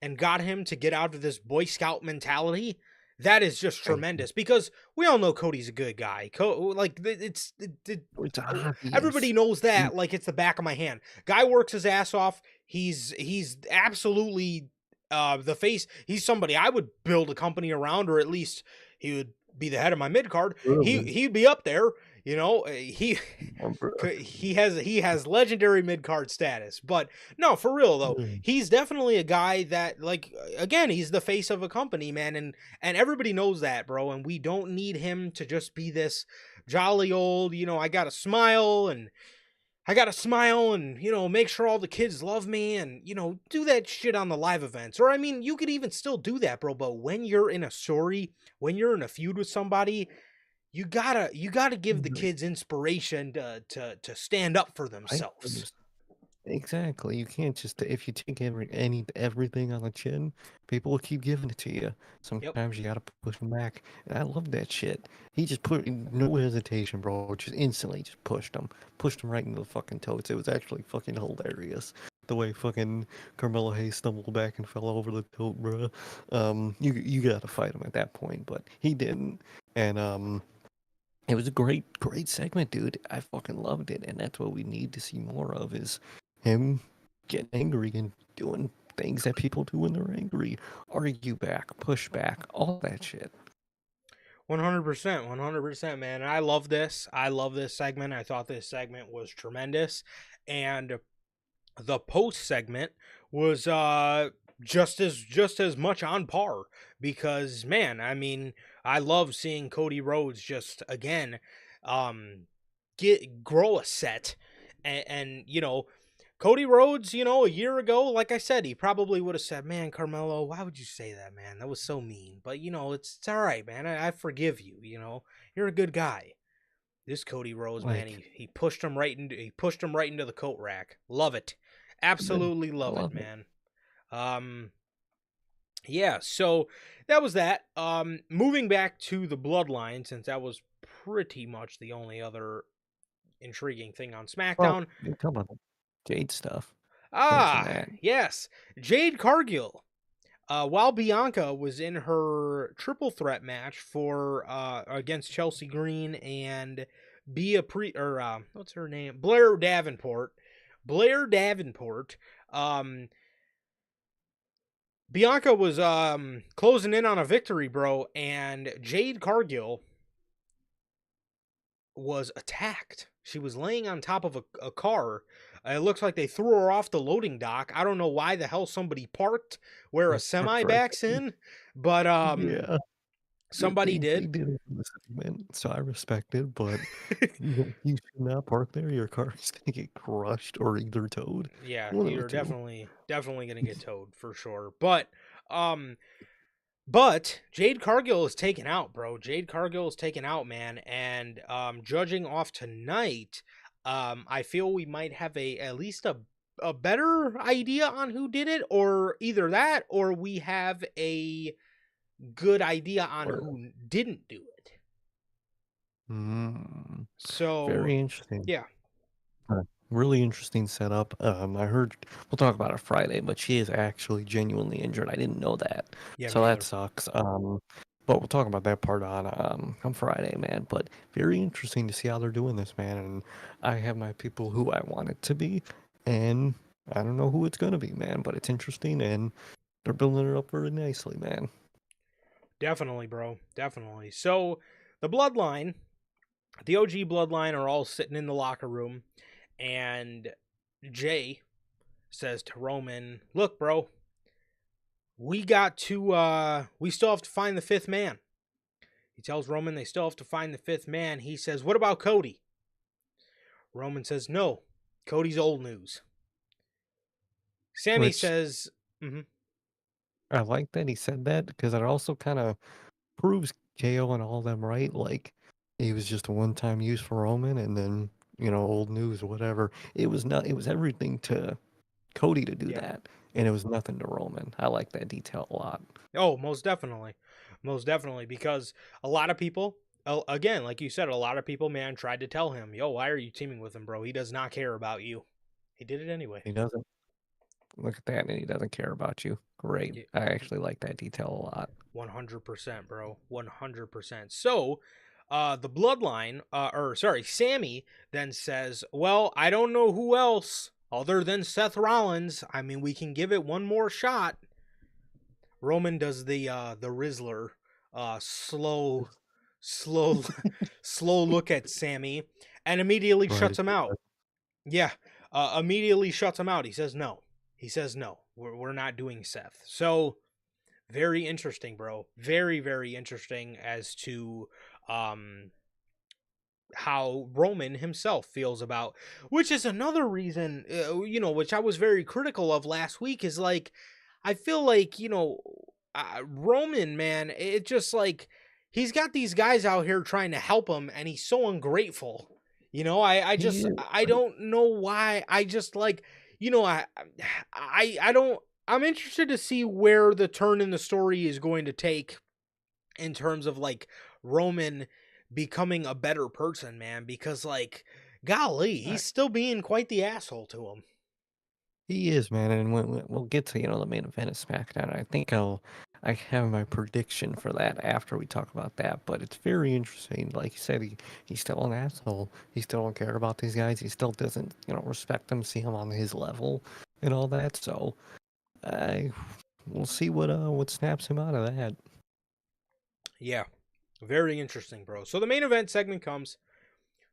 and got him to get out of this Boy Scout mentality, that is just tremendous because we all know Cody's a good guy. It's Everybody obvious. knows that like it's the back of my hand. Guy works his ass off. He's absolutely the face. He's somebody I would build a company around, or at least he would be the head of my mid card. He'd be up there. You know, he has legendary mid card status. But no, for real though, he's definitely a guy that, like, again, he's the face of a company, man, and everybody knows that, bro. And we don't need him to just be this jolly old, I gotta smile and make sure all the kids love me and, do that shit on the live events. Or, I mean, you could even still do that, bro. But when you're in a story, when you're in a feud with somebody, you gotta give the kids inspiration to stand up for themselves. Exactly. You can't just, if you take everything on the chin, people will keep giving it to you. Yep. Sometimes you gotta push them back. And I love that shit. He just put no hesitation, bro. Just instantly just pushed him right into the fucking totes. It was actually fucking hilarious. The way fucking Carmelo Hayes stumbled back and fell over the tote, bro. You gotta fight him at that point, but he didn't. And it was a great segment, dude. I fucking loved it, and that's what we need to see more of, is him getting angry and doing things that people do when they're angry. Argue back, push back, all that shit. 100%, man. And I love this. I love this segment. I thought this segment was tremendous. And the post segment was just as much on par because, man, I mean, I love seeing Cody Rhodes just again grow a set and Cody Rhodes, a year ago, like I said, he probably would have said, "Man, Carmelo, why would you say that, man? That was so mean." But it's all right, man. I forgive you. You're a good guy. This Cody Rhodes, man, he pushed him right into the coat rack. Love it, absolutely love it, man. Yeah. So that was that. Moving back to the Bloodline, since that was pretty much the only other intriguing thing on SmackDown. Well, come on. Jade stuff. Yes. Jade Cargill. While Bianca was in her triple threat match for against Chelsea Green and what's her name? Blair Davenport. Bianca was closing in on a victory, bro, and Jade Cargill was attacked. She was laying on top of a car. It looks like they threw her off the loading dock. I don't know why the hell somebody parked where a semi backs in, but yeah, somebody did. They did it in the segment, so I respect it. But you should not park there. Your car is gonna get crushed or either towed. Yeah, you're definitely gonna get towed for sure. But Jade Cargill is taken out, bro. Jade Cargill is taken out, man. And judging off tonight, I feel we might have at least a better idea on who did it, or either that, or we have a good idea on who didn't do it. So very interesting. Yeah. Really interesting setup. I heard we'll talk about it Friday, but she is actually genuinely injured. I didn't know that, so that sucks. But we'll talk about that part on Friday, man. But very interesting to see how they're doing this, man. And I have my people who I want it to be, and I don't know who it's gonna be, man. But it's interesting, and they're building it up very nicely, man. Definitely, bro. Definitely. So the Bloodline, the OG Bloodline, are all sitting in the locker room. And Jay says to Roman, "Look, bro, we still have to find the fifth man." He tells Roman they still have to find the fifth man. He says, "What about Cody?" Roman says, "No, Cody's old news." Sammy says, I like that he said that because it also kind of proves KO and all them right. Like, he was just a one-time use for Roman, and then old news, whatever. It was everything to Cody to do that, and it was nothing to Roman. I like that detail a lot. Oh, most definitely, because a lot of people, again, like you said, a lot of people, man, tried to tell him, "Yo, why are you teaming with him, bro? He does not care about you." He did it anyway. He doesn't. look at that, and he doesn't care about you. Great. Yeah, I actually like that detail a lot. 100%, bro. 100%. So, the bloodline, or sorry, Sammy then says, "Well, I don't know who else other than Seth Rollins. I mean, we can give it one more shot." Roman does the Rizzler, slow, slow, slow look at Sammy, and immediately Right. shuts him out. Yeah, immediately shuts him out. He says no. He says no. We're not doing Seth. So very interesting, bro. Very, very interesting as to how Roman himself feels about, which is another reason, which I was very critical of last week, is like, I feel like, Roman, man, it just like, he's got these guys out here trying to help him, and he's so ungrateful. He is, I right? don't know why. I just like, I don't, I'm interested to see where the turn in the story is going to take in terms of like Roman becoming a better person, man, because like golly, he's still being quite the asshole to him. He is, man, and we'll get to the main event of SmackDown. I have my prediction for that after we talk about that. But it's very interesting. Like you said, he's still an asshole. He still don't care about these guys. He still doesn't respect them, see them on his level, and all that. So I we'll see what snaps him out of that. Yeah. Very interesting, bro. So the main event segment comes.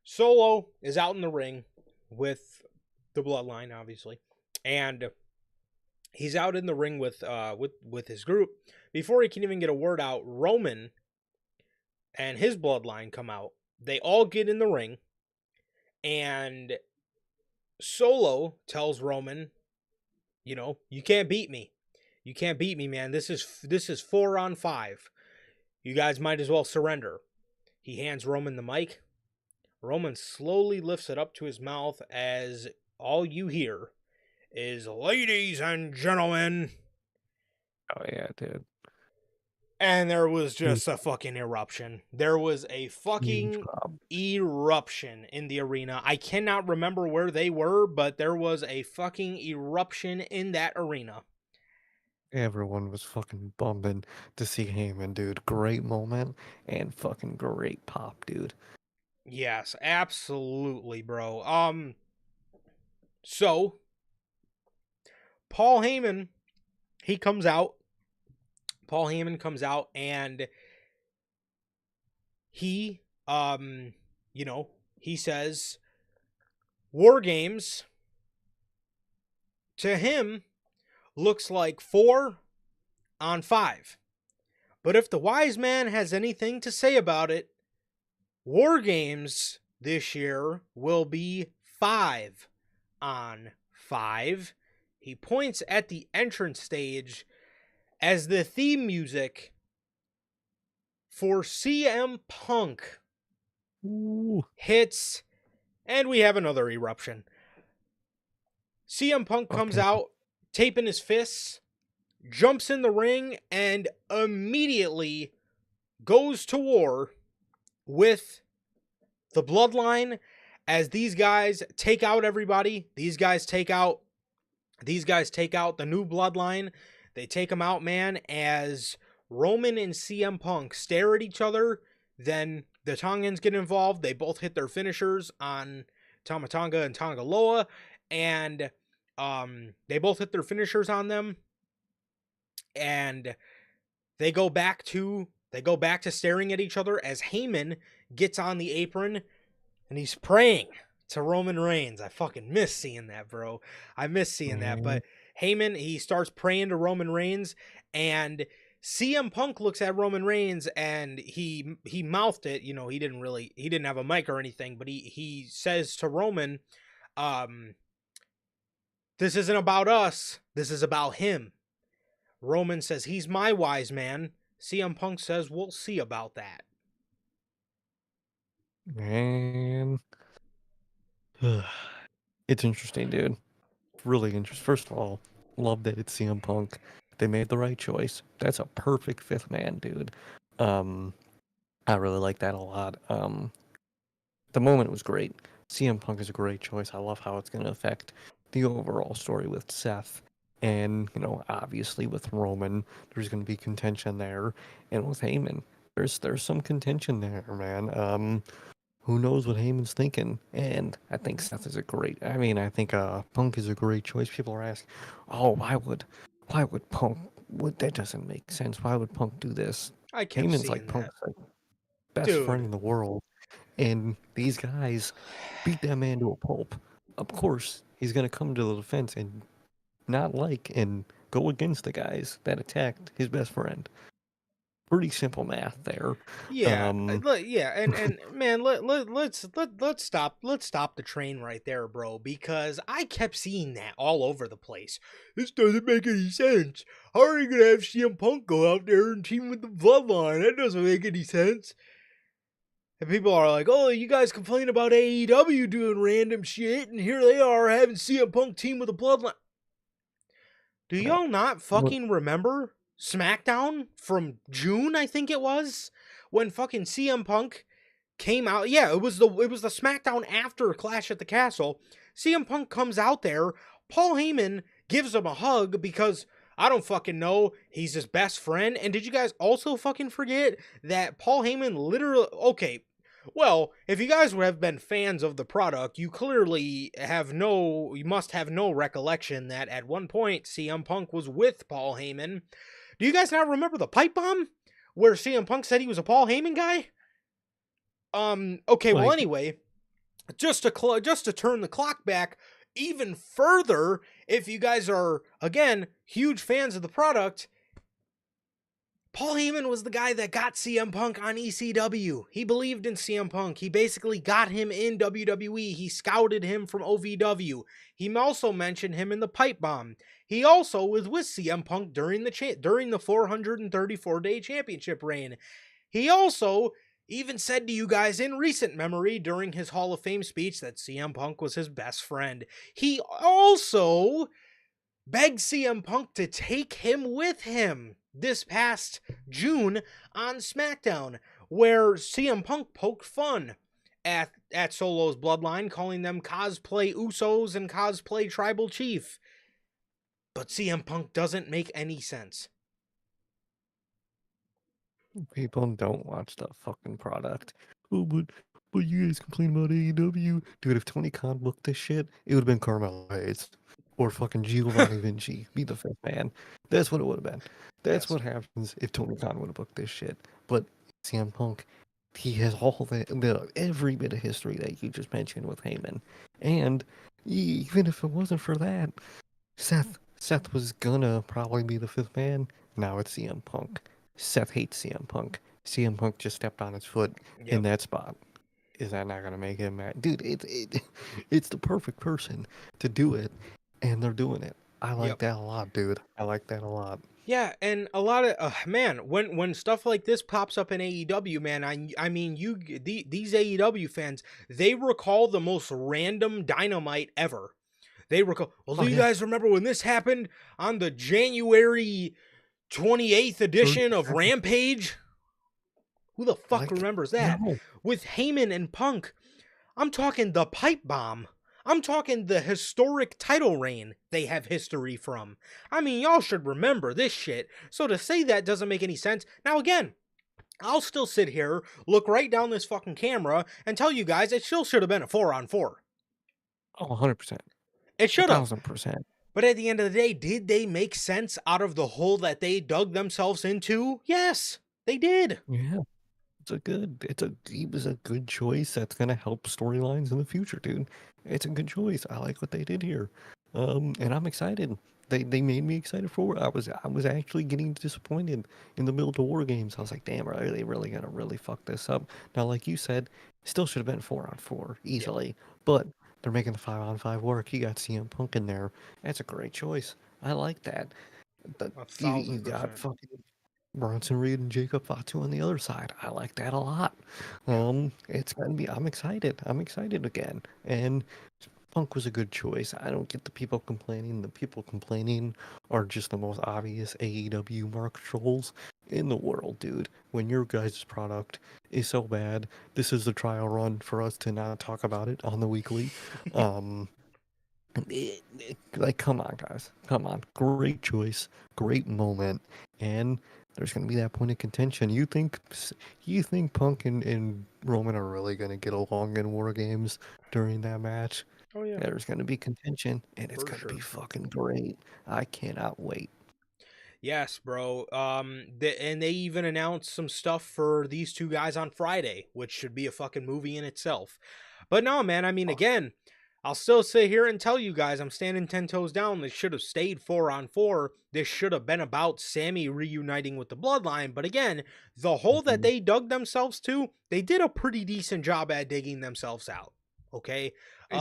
Solo is out in the ring with the bloodline, obviously. And he's out in the ring with his group. Before he can even get a word out, Roman and his bloodline come out. They all get in the ring, and Solo tells Roman, you can't beat me. You can't beat me, man. This is 4-on-5. You guys might as well surrender. He hands Roman the mic. Roman slowly lifts it up to his mouth as all you hear is "Ladies and gentlemen." Oh yeah, dude. And there was Huge, just a fucking eruption. There was a huge fucking pop. eruption in the arena. I cannot remember where they were, but there was a fucking eruption in that arena. Everyone was fucking bumping to see Heyman, dude. Great moment and fucking great pop, dude. Yes, absolutely, bro. So Paul Heyman, he comes out. Paul Heyman comes out and he he says War Games to him looks like 4-on-5. But if the wise man has anything to say about it, War Games this year will be 5-on-5. He points at the entrance stage as the theme music for CM Punk Ooh, hits, and we have another eruption. CM Punk comes okay. out, taping his fists, jumps in the ring, and immediately goes to war with the bloodline as these guys take out everybody. These guys take out the new bloodline. They take them out, man, as Roman and CM Punk stare at each other. Then the Tongans get involved. They both hit their finishers on Tama Tonga and Tonga Loa, and they both hit their finishers on them, and they go back to staring at each other as Heyman gets on the apron and he's praying to Roman Reigns. I fucking miss seeing that, bro. I miss seeing that. Man, But Heyman, he starts praying to Roman Reigns, and CM Punk looks at Roman Reigns and he mouthed it. He didn't have a mic or anything, but he says to Roman, "This isn't about us. This is about him." Roman says he's my wise man. CM Punk says we'll see about that. man. It's interesting, dude. Really interesting. First of all, love that it's CM Punk. They made the right choice. That's a perfect fifth man, dude. Um, I really like that a lot. The moment was great. CM Punk is a great choice. I love how it's going to affect the overall story with Seth. And, obviously with Roman, there's going to be contention there. And with Heyman, there's some contention there, man. Who knows what Heyman's thinking? And I think Seth is I think Punk is a great choice. People are asking, oh, why would Punk? That doesn't make sense. Why would Punk do this? I kept Heyman's like seeing that. Punk's like best friend Dude. in the world, and these guys beat that man to a pulp. Of course, he's gonna come to the defense and not and go against the guys that attacked his best friend. Pretty simple math there. Yeah, Um, yeah, and man, let's stop the train right there, bro. Because I kept seeing that all over the place. This doesn't make any sense. How are you gonna have CM Punk go out there and team with the Bloodline? That doesn't make any sense. And people are like, "Oh, you guys complain about AEW doing random shit, and here they are having CM Punk team with the Bloodline." Do yeah. y'all not What? fucking remember SmackDown from June, I think it was, when fucking CM Punk came out? Yeah, it was the SmackDown after Clash at the Castle. CM Punk comes out there, Paul Heyman gives him a hug because I don't fucking know, he's his best friend. And did you guys also fucking forget that Paul Heyman literally, okay, well, if you guys would have been fans of the product, you must have no recollection that at one point CM Punk was with Paul Heyman. Do you guys not remember the pipe bomb where CM Punk said he was a Paul Heyman guy? Okay, well Like, anyway, just to turn the clock back even further, if you guys are again huge fans of the product, Paul Heyman was the guy that got CM Punk on ECW. He believed in CM Punk. He basically got him in WWE. He scouted him from OVW. He also mentioned him in the pipe bomb. He also was with CM Punk during the 434-day championship reign. He also even said to you guys in recent memory during his Hall of Fame speech that CM Punk was his best friend. He also begged CM Punk to take him with him this past June on SmackDown, where CM Punk poked fun at Solo's Bloodline, calling them cosplay Usos and cosplay Tribal Chief. But CM Punk doesn't make any sense. people don't watch the fucking product. Oh, but you guys complain about AEW. Dude, if Tony Khan booked this shit, it would have been Carmelo Hayes. Or fucking Giovanni Vinci. Be the fifth man. That's what it would have been. That's Yes. what happens if Tony Khan would have booked this shit. But CM Punk, he has all every bit of history that you just mentioned with Heyman. And even if it wasn't for that, Seth was gonna probably be the fifth man. Now it's CM Punk. Seth hates CM Punk. CM Punk just stepped on his foot in Yep. that spot. Is that not gonna make him mad? Dude, it's the perfect person to do it, and they're doing it. I like Yep. that a lot, dude. I like that a lot. Yeah, and a lot of man, when stuff like this pops up in AEW, man, I mean these AEW fans, they recall the most random dynamite ever. They recall, well, Oh do you yeah, guys remember when this happened on the January 28th edition of 32nd. Rampage? Who the fuck Like remembers that? no, With Heyman and Punk. I'm talking the pipe bomb. I'm talking the historic title reign they have history from. I mean, y'all should remember this shit. So to say that doesn't make any sense. Now, again, I'll still sit here, look right down this fucking camera, and tell you guys it still should have been a 4-on-4. oh 100%, It a should have. thousand percent. But at the end of the day, did they make sense out of the hole that they dug themselves into? Yes, they did. Yeah, he was a good choice. That's gonna help storylines in the future, dude. It's a good choice. I like what they did here, and I'm excited. They made me excited for it. I was actually getting disappointed in the middle to War Games. I was like, damn, are they really gonna really fuck this up? Now, like you said, still should have been 4-on-4 Yep. easily, but they're making the 5-on-5 work. You got CM Punk in there. That's a great choice. I like that. A You thousand got percent. fucking Bronson Reed and Jacob Fatu on the other side. I like that a lot. It's gonna be. I'm excited. I'm excited again. And Punk was a good choice. I don't get the people complaining. The people complaining are just the most obvious AEW mark trolls in the world, dude. When your guys' product is so bad, this is a trial run for us to not talk about it on the weekly. Um, Like, come on, guys. Come on. Great choice. Great moment. And there's going to be that point of contention. You think Punk and Roman are really going to get along in War Games during that match? Oh yeah, There's going to be contention, and it's for going to be sure. fucking great. I cannot wait. Yes, bro. And they even announced some stuff for these two guys on Friday, which should be a fucking movie in itself. But no, man. I mean, Oh, again, I'll still sit here and tell you guys, I'm standing 10 toes down. They should have stayed 4-on-4. This should have been about Sammy reuniting with the Bloodline. But again, the hole that mhm. they dug themselves to, they did a pretty decent job at digging themselves out. Okay. They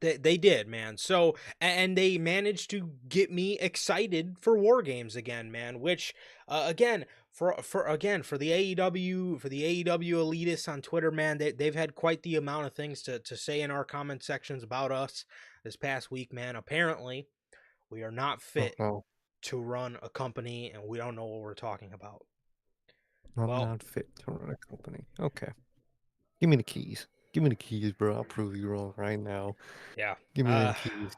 did. They did, man. So, and they managed to get me excited for War Games again, man. Which, again, for the AEW elitists on Twitter, man, they've had quite the amount of things to say in our comment sections about us this past week, man. Apparently, we are not Oh, fit no. to run a company, and we don't know what we're talking about. I'm Well, not fit to run a company. Okay. Give me the keys. Give me the keys, bro. I'll prove you wrong right now. yeah. Give me them keys.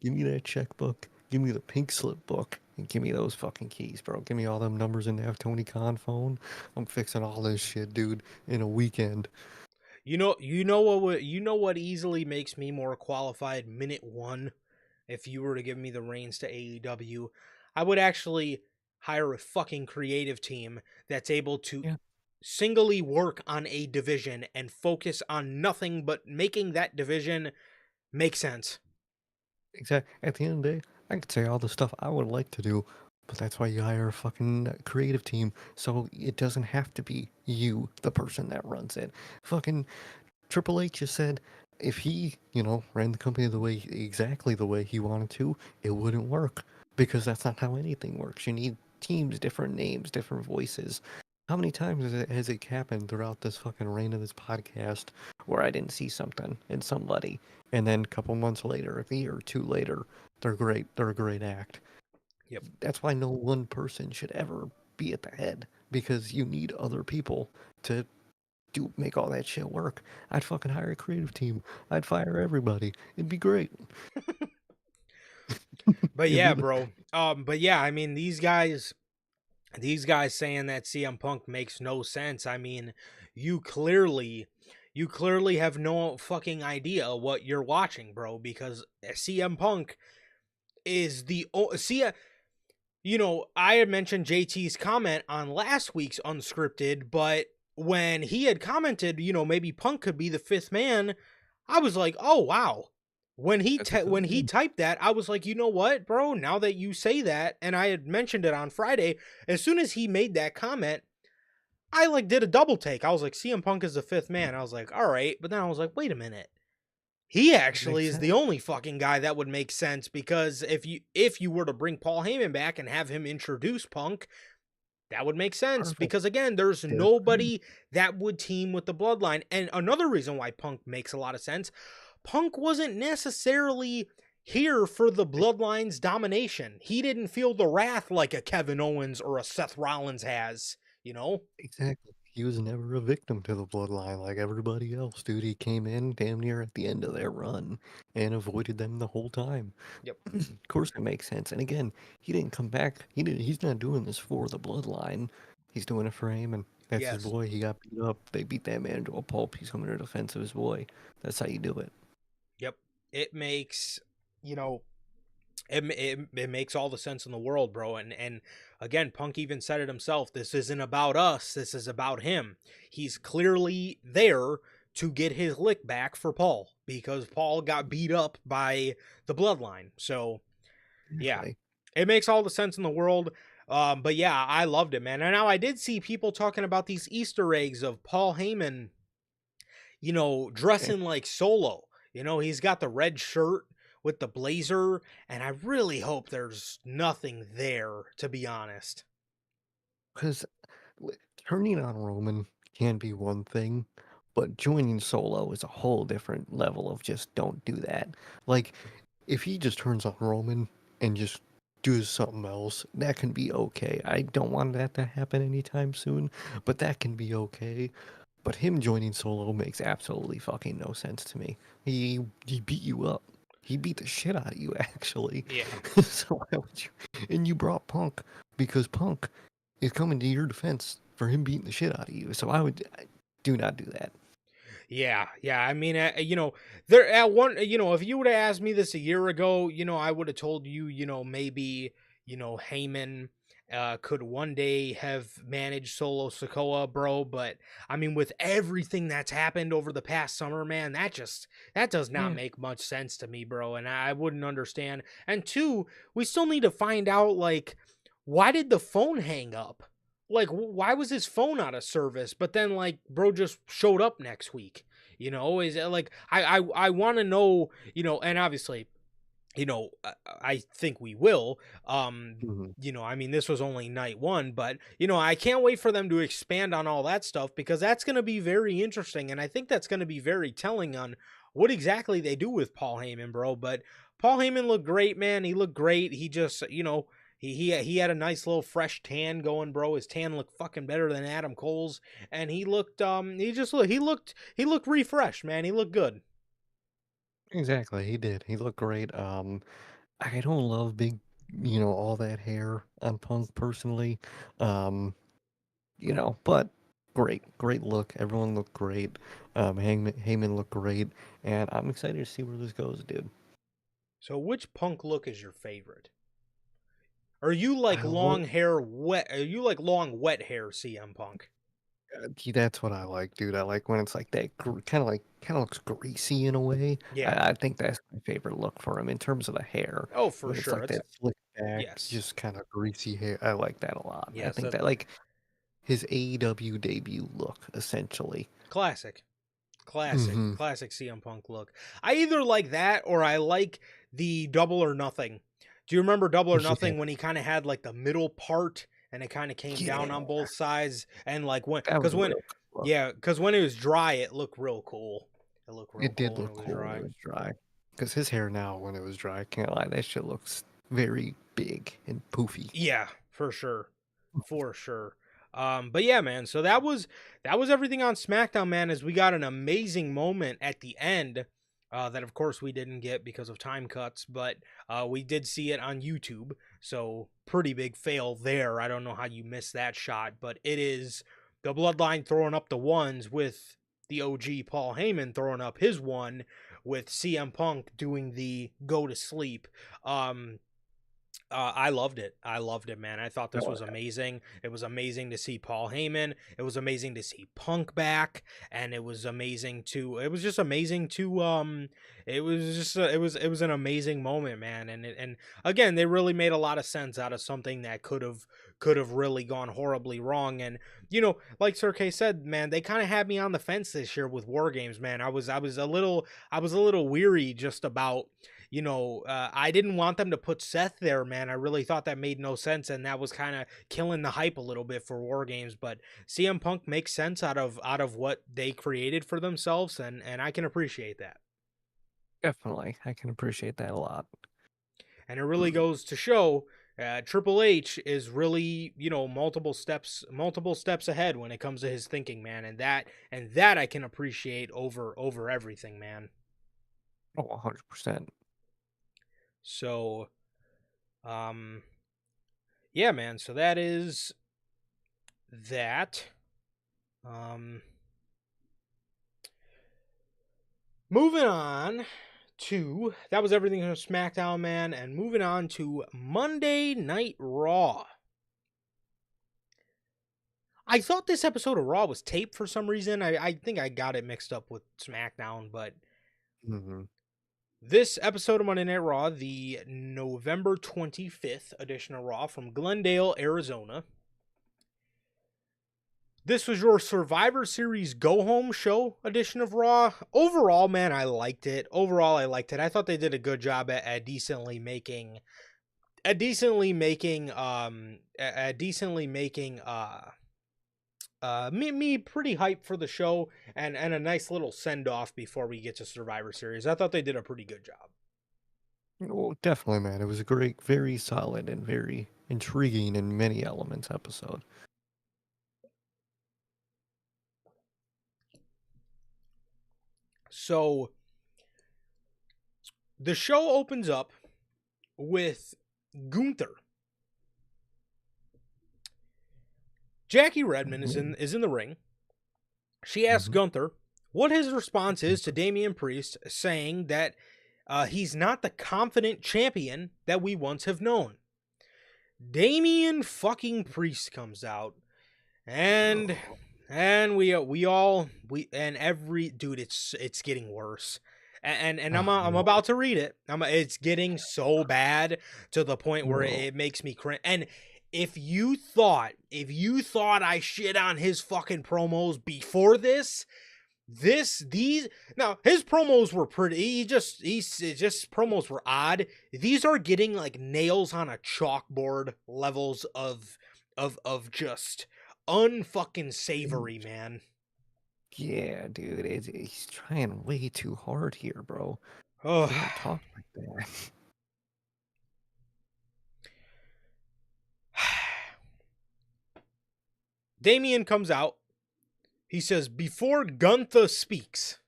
Give me that checkbook. Give me the pink slip book. And give me those fucking keys, bro. Give me all them numbers in that Tony Khan phone. I'm fixing all this shit, dude, in a weekend. You know what easily makes me more qualified minute one. If you were to give me the reins to AEW, I would actually hire a fucking creative team that's able to Yeah, singly work on a division and focus on nothing but making that division make sense. exactly. At the end of the day, I could say all the stuff I would like to do, but that's why you hire a fucking creative team, so it doesn't have to be you, the person that runs it. Fucking Triple H just said if he, ran the company exactly the way he wanted to, it wouldn't work because that's not how anything works. You need teams, different names, different voices. How many times has it happened throughout this fucking reign of this podcast where I didn't see something in somebody, and then a couple months later, a year or two later, they're great. They're a great act. Yep. That's why no one person should ever be at the head because you need other people to make all that shit work. I'd fucking hire a creative team. I'd fire everybody. It'd be great. But It'd be yeah, the bro. But yeah, I mean these guys saying that CM Punk makes no sense. I mean, you clearly you clearly have no fucking idea what you're watching, bro, because CM Punk is see I had mentioned JT's comment on last week's Unscripted, but when he had commented, maybe Punk could be the fifth man, I was like, "Oh, wow." When he that's a good when he name. typed that, I was like, "You know what, bro? Now that you say that," and I had mentioned it on Friday, as soon as he made that comment, I like did a double take. I was like, "CM Punk is the fifth man." I was like, "All right," but then I was like, "Wait a minute." He It actually makes is sense. the only fucking guy that would make sense because if you were to bring Paul Heyman back and have him introduce Punk, that would make sense Perfect. because again, there's Good for him. nobody that would team with the Bloodline. And another reason why Punk makes a lot of sense, Punk wasn't necessarily here for the Bloodline's domination. He didn't feel the wrath like a Kevin Owens or a Seth Rollins has, you know? Exactly. He was never a victim to the bloodline like everybody else, dude. He came in damn near at the end of their run and avoided them the whole time. Yep. Of course it makes sense. And again, he didn't come back. He's not doing this for the bloodline. He's doing it for Heyman. That's his Yes. boy. He got beat up. They beat that man to a pulp. He's coming to defense of his boy. That's how you do it. Yep. It makes, you know, it makes all the sense in the world, bro. And again, Punk even said it himself. This isn't about us. This is about him. He's clearly there to get his lick back for Paul because Paul got beat up by the Bloodline. So yeah, Exactly. it makes all the sense in the world. But yeah, I loved it, man. And now I did see people talking about these Easter eggs of Paul Heyman, Okay. dressing like Solo. He's got the red shirt with the blazer, and I really hope there's nothing there, to be honest. Because turning on Roman can be one thing, but joining Solo is a whole different level of just don't do that. Like, if he just turns on Roman and just does something else, that can be okay. I don't want that to happen anytime soon, but that can be okay. But him joining Solo makes absolutely fucking no sense to me. He beat you up. He beat the shit out of you, actually. Yeah. So why would you? And you brought Punk because Punk is coming to your defense for him beating the shit out of you. So do not do that. Yeah, yeah. I mean, there at one, if you would have asked me this a year ago, I would have told you, maybe, Heyman could one day have managed Solo Sokoa, bro. But I mean, with everything that's happened over the past summer, man, that does not Yeah. make much sense to me, bro. And I wouldn't understand. And two, we still need to find out, like, why did the phone hang up? Like, why was his phone out of service? But then, like, bro just showed up next week. Is it like I want to know, and obviously, I think we will. Mhm. I mean, this was only night one, but I can't wait for them to expand on all that stuff because that's going to be very interesting, and I think that's going to be very telling on what exactly they do with Paul Heyman, bro. But Paul Heyman looked great, man. He looked great. He just, he had a nice little fresh tan going, bro. His tan looked fucking better than Adam Cole's, and he looked he looked refreshed, man. He looked good. Exactly. He did. He looked great. I don't love big, all that hair on Punk personally. Um, but great look. Everyone looked great. Heyman looked great, and I'm excited to see where this goes, dude. So, which Punk look is your favorite? Are you like I love. long hair wet? Are you like long wet hair CM Punk? That's what I like, dude. I like when it's like that, kind of looks greasy in a way. Yeah. I think that's my favorite look for him in terms of the hair. Oh, for When it's sure. like It's that slick back, yes. just kind of greasy hair. I like that a lot. I Yes, think that that like his AEW debut look, essentially. classic. Classic. Hmm. Classic CM Punk look. I either like that or I like the Double or Nothing. Do you remember Double or Yeah, Nothing when he kind of had like the middle part and it kind of came down yeah, on both sides and like that was a real cool look. cuz when it was dry it looked real cool. It looked real It did cool when look it was cool when dry. it was dry. Because his hair now, when it was dry, I can't lie, that shit looks very big and poofy. Yeah, for sure. For sure. But yeah, man, so that was everything on SmackDown, man, as we got an amazing moment at the end. That of course we didn't get because of time cuts, but we did see it on YouTube. So pretty big fail there. I don't know how you missed that shot, but it is the Bloodline throwing up the ones with the OG Paul Heyman throwing up his one with CM Punk doing the go to sleep. I loved it. I loved it, man. I thought this Oh, was amazing. It was amazing to see Paul Heyman. It was amazing to see Punk back, and it was amazing to. It was just amazing to. It was just. It was an amazing moment, man. And again, they really made a lot of sense out of something that could have really gone horribly wrong. And like Sir K said, man, they kind of had me on the fence this year with War Games, man. I was a little weary just about I didn't want them to put Seth there, man. I really thought that made no sense, and that was kind of killing the hype a little bit for War Games. But CM Punk makes sense out of what they created for themselves, and I can appreciate that. definitely. I can appreciate that a lot. And it really goes to show Triple H is really multiple steps ahead when it comes to his thinking, man. And that I can appreciate over everything, man. Oh, 100%. So, um, yeah, man. So that is that. Um, moving on to that was everything from SmackDown, man, and moving on to Monday Night Raw. I thought this episode of Raw was taped for some reason. I think I got it mixed up with SmackDown, but Hmm. this episode of Monday Night Raw, the November 25th edition of Raw from Glendale, Arizona. This was your Survivor Series go home show edition of Raw. Overall, man, I liked it. I thought they did a good job at decently making me pretty hyped for the show and a nice little send off before we get to Survivor Series. I thought they did a pretty good job. Well, definitely, man. It was a great, very solid, and very intriguing in many elements episode. So the show opens up with Gunther. Jackie Redmond is in the ring. She asks Gunther what his response is to Damian Priest saying that he's not the confident champion that we once have known. Damian fucking Priest comes out, and every dude, it's getting worse. And I'm about to read it. It's getting so bad to the point where it makes me cringe. And if you thought I shit on his fucking promos before these now his promos were pretty. Just promos were odd. These are getting like nails on a chalkboard levels of just unfucking savory, man. Yeah, dude, he's trying way too hard here, bro. Oh, Don't talk like that. Damian comes out. He says, before Gunther speaks.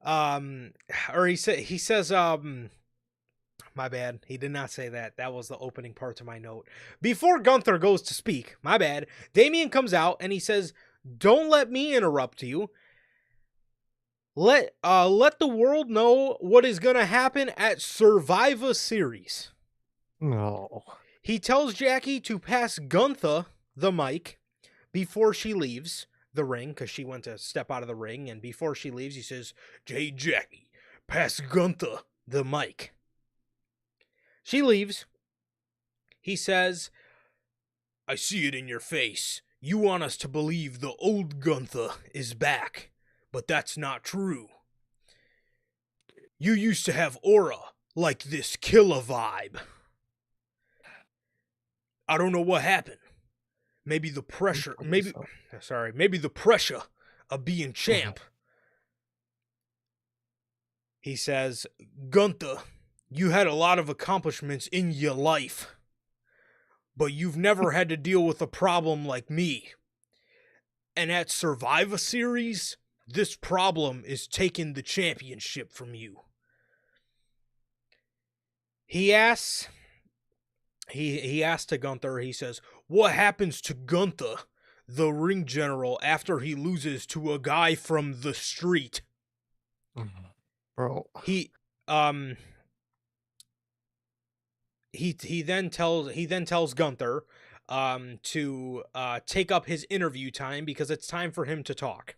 Or he says, my bad. He did not say that. That was the opening part to my note. Before Gunther goes to speak, my bad, Damian comes out and he says, don't let me interrupt you. Let the world know what is going to happen at Survivor Series. No. He tells Jackie to pass Gunther the mic before she leaves the ring, because she went to step out of the ring, and before she leaves, he says, "Hey, Jackie, pass Gunther the mic." She leaves. He says, "I see it in your face. You want us to believe the old Gunther is back, but that's not true. You used to have aura like this killer vibe. I don't know what happened. Maybe the pressure, maybe the pressure of being champ." He says, "Gunther, you had a lot of accomplishments in your life, but you've never had to deal with a problem like me. And at Survivor Series, this problem is taking the championship from you." He asks to Gunther, he says, "What happens to Gunther, the ring general, after he loses to a guy from the street?" Bro. He then tells Gunther to take up his interview time because it's time for him to talk.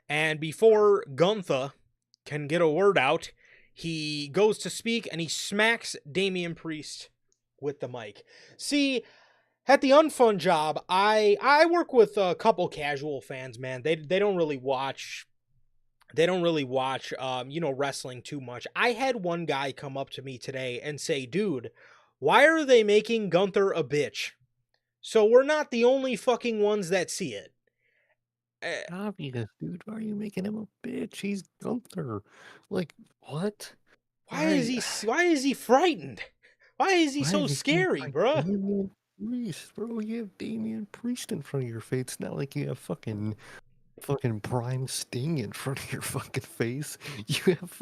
And before Gunther can get a word out, he goes to speak and he smacks Damian Priest with the mic. See, at the Unfun Job, I work with a couple casual fans, man. They don't really watch wrestling too much. I had one guy come up to me today and say, "Dude, why are they making Gunther a bitch? So we're not the only fucking ones that see it." Obvious, dude. Why are you making him a bitch? He's Gunther. Like, what? Why is he frightened? Why is he so is he scary, like bruh? Damian Priest, bro? You have Damian Priest in front of your face. It's not like you have fucking Prime Sting in front of your fucking face. You have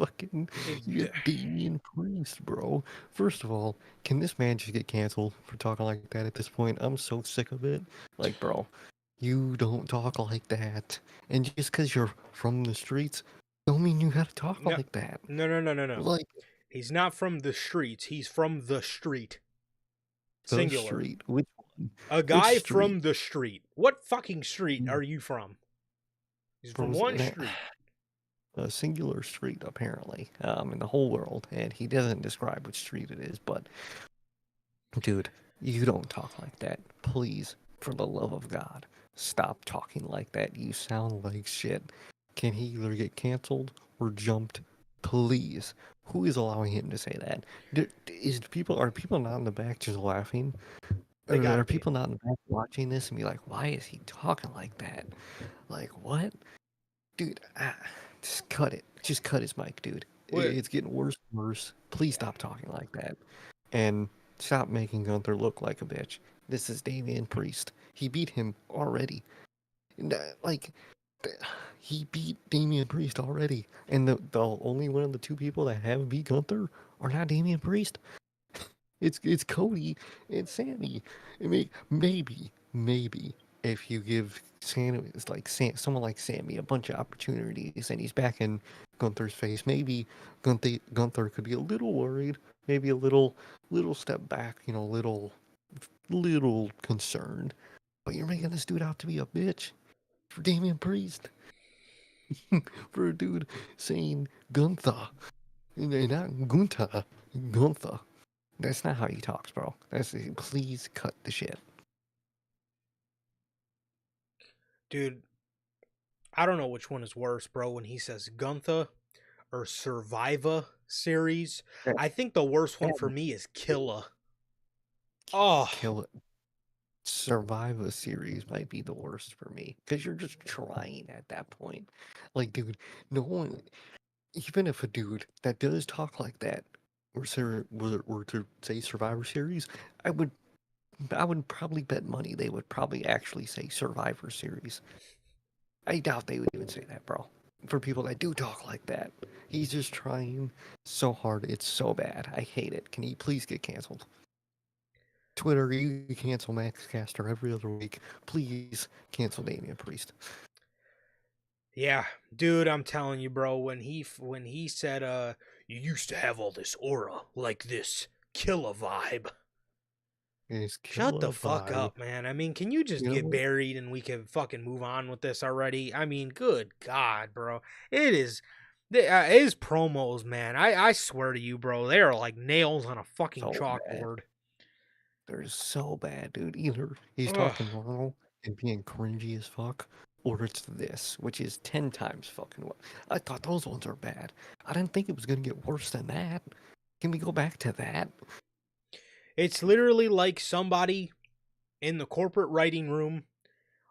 Damian Priest, bro. First of all, can this man just get canceled for talking like that at this point? I'm so sick of it. Like, bro, you don't talk like that. And just because you're from the streets, don't mean you gotta talk like that. No. Like, He's not from the streets. He's from the street. the Singular. street. Which one? A guy Which street? from the street. What fucking street are you from? He's from one street. A singular street, apparently, in the whole world, and he doesn't describe which street it is, but dude, you don't talk like that. Please, for the love of God, stop talking like that. You sound like shit. Can he either get canceled or jumped? Please. Who is allowing him to say that? Are people not in the back just laughing? Are people not in the back watching this and be like, why is he talking like that? Like, what? Dude, just cut it. Just cut his mic, dude. It's getting worse and worse. Please stop talking like that. And stop making Gunther look like a bitch. This is Damian Priest. He beat him already. Like, He beat Damian Priest already, and the only one of the two people that have beat Gunther are not Damian Priest. It's Cody and Sammy. I mean, maybe if you give someone like Sammy a bunch of opportunities and he's back in Gunther's face, maybe Gunther could be a little worried, maybe a little step back, little concerned. But you're making this dude out to be a bitch for Damian Priest, for a dude saying Gunther, not Gunther, Gunther. That's not how he talks, bro. Please cut the shit. Dude, I don't know which one is worse, bro, when he says Gunther or Survivor Series. I think the worst one for me is Killa. Oh, Kill it. Survivor Series might be the worst for me because you're just trying at that point. Like, dude, no one, even if a dude that does talk like that were to say Survivor Series, I would probably bet money they would probably actually say Survivor Series. I doubt they would even say that, bro. For people that do talk like that, he's just trying so hard. It's so bad. I hate it. Can he please get canceled? Twitter, you cancel Max Caster every other week. Please cancel Damian Priest. yeah, dude, I'm telling you, bro, when he said you used to have all this aura like this Killa vibe. Shut the fuck up, man. I mean, can you just get buried and we can fucking move on with this already? I mean, good God, bro. It is his promos, man. I swear to you, bro, they are like nails on a fucking chalkboard. They're so bad, dude. Either he's talking normal and being cringy as fuck, or it's this, which is 10 times fucking what. I thought those ones were bad. I didn't think it was going to get worse than that. Can we go back to that? It's literally like somebody in the corporate writing room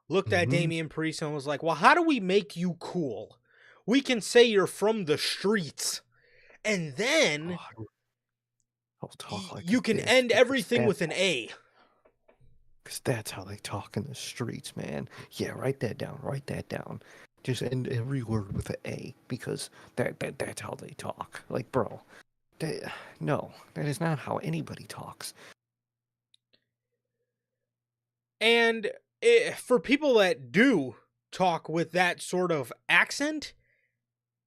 looked at Damian Priest and was like, well, how do we make you cool? We can say you're from the streets. And then I'll talk like you can end everything with an A. Because that's how they talk in the streets, man. Yeah, write that down. Write that down. Just end every word with an A, because that's how they talk. Like, bro, no, that is not how anybody talks. And for people that do talk with that sort of accent,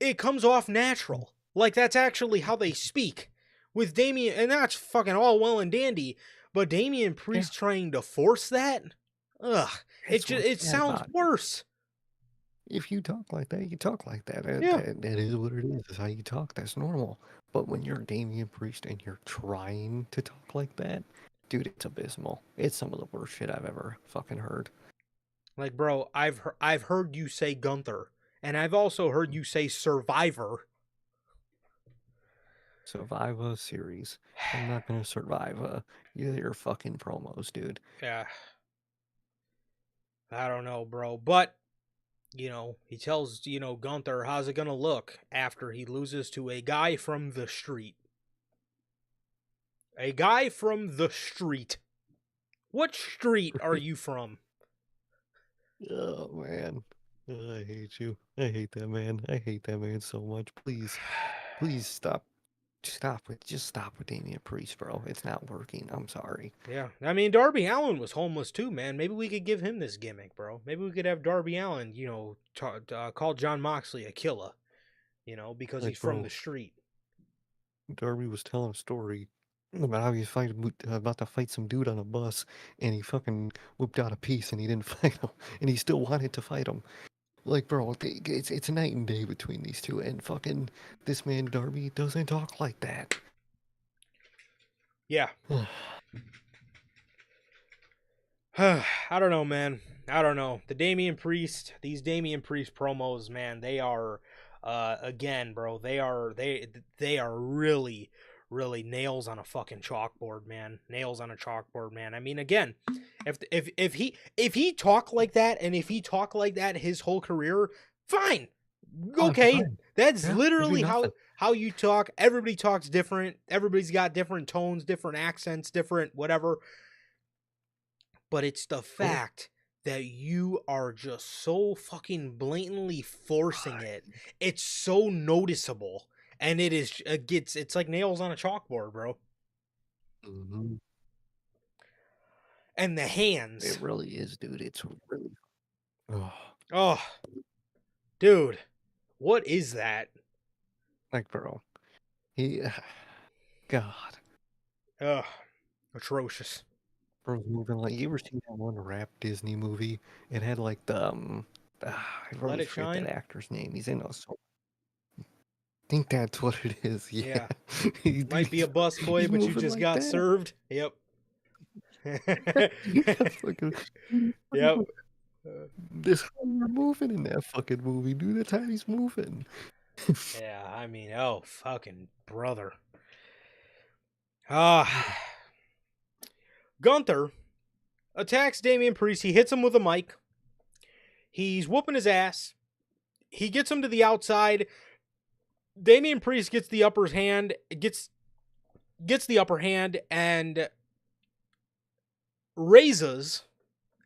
it comes off natural. Like, that's actually how they speak. With Damian, and that's fucking all well and dandy, but Damian Priest trying to force that? Ugh. It sounds worse. If you talk like that, you talk like that. That is what it is. It's how you talk. That's normal. But when you're Damian Priest and you're trying to talk like that, dude, it's abysmal. It's some of the worst shit I've ever fucking heard. Like, bro, I've heard you say Gunther, and I've also heard you say Survivor. Survivor Series. I'm not gonna survive your fucking promos, dude. Yeah. I don't know, bro. But, he tells, Gunther, how's it gonna look after he loses to a guy from the street? A guy from the street. What street are you from? Oh, man. I hate you. I hate that man. I hate that man so much. Please stop. Just stop with Damian Priest, bro. It's not working. I'm sorry. Yeah. I mean, Darby Allin was homeless too, man. Maybe we could give him this gimmick, bro. Maybe we could have Darby Allin, call John Moxley a killer, because he's from the street. Darby was telling a story about how he was about to fight some dude on a bus, and he fucking whipped out a piece, and he didn't fight him, and he still wanted to fight him. Like, bro, it's a night and day between these two, and fucking this man Darby doesn't talk like that. Yeah. I don't know, man. I don't know. These Damian Priest promos, man, they are, again, bro, they are really, really nails on a fucking chalkboard, man. Nails on a chalkboard, man. I mean, again, if he talked like that, and if he talked like that his whole career, fine. Okay. Fine. That's literally how you talk. Everybody talks different. Everybody's got different tones, different accents, different whatever. But it's the fact that you are just so fucking blatantly forcing it. It's so noticeable, and it's like nails on a chalkboard, bro. Mm-hmm. And the hands. It really is, dude. It's really. Oh, Oh, dude, what is that? like, bro. He. God. Ugh, atrocious. Bro's moving like you ever seen that one rap Disney movie? It had like I Let always it forget that shine. actor's name. He's in a so I think that's what it is. Yeah. Yeah, Dude, might be a busboy, he's but you moving just like got that. served. Yep. That's fucking Yep. this how you're moving in that fucking movie, dude. That's how he's moving. Yeah, I mean, oh, fucking brother. Ah. Gunther attacks Damian Priest. He hits him with a mic. He's whooping his ass. He gets him to the outside. Damian Priest gets the upper hand, gets the upper hand and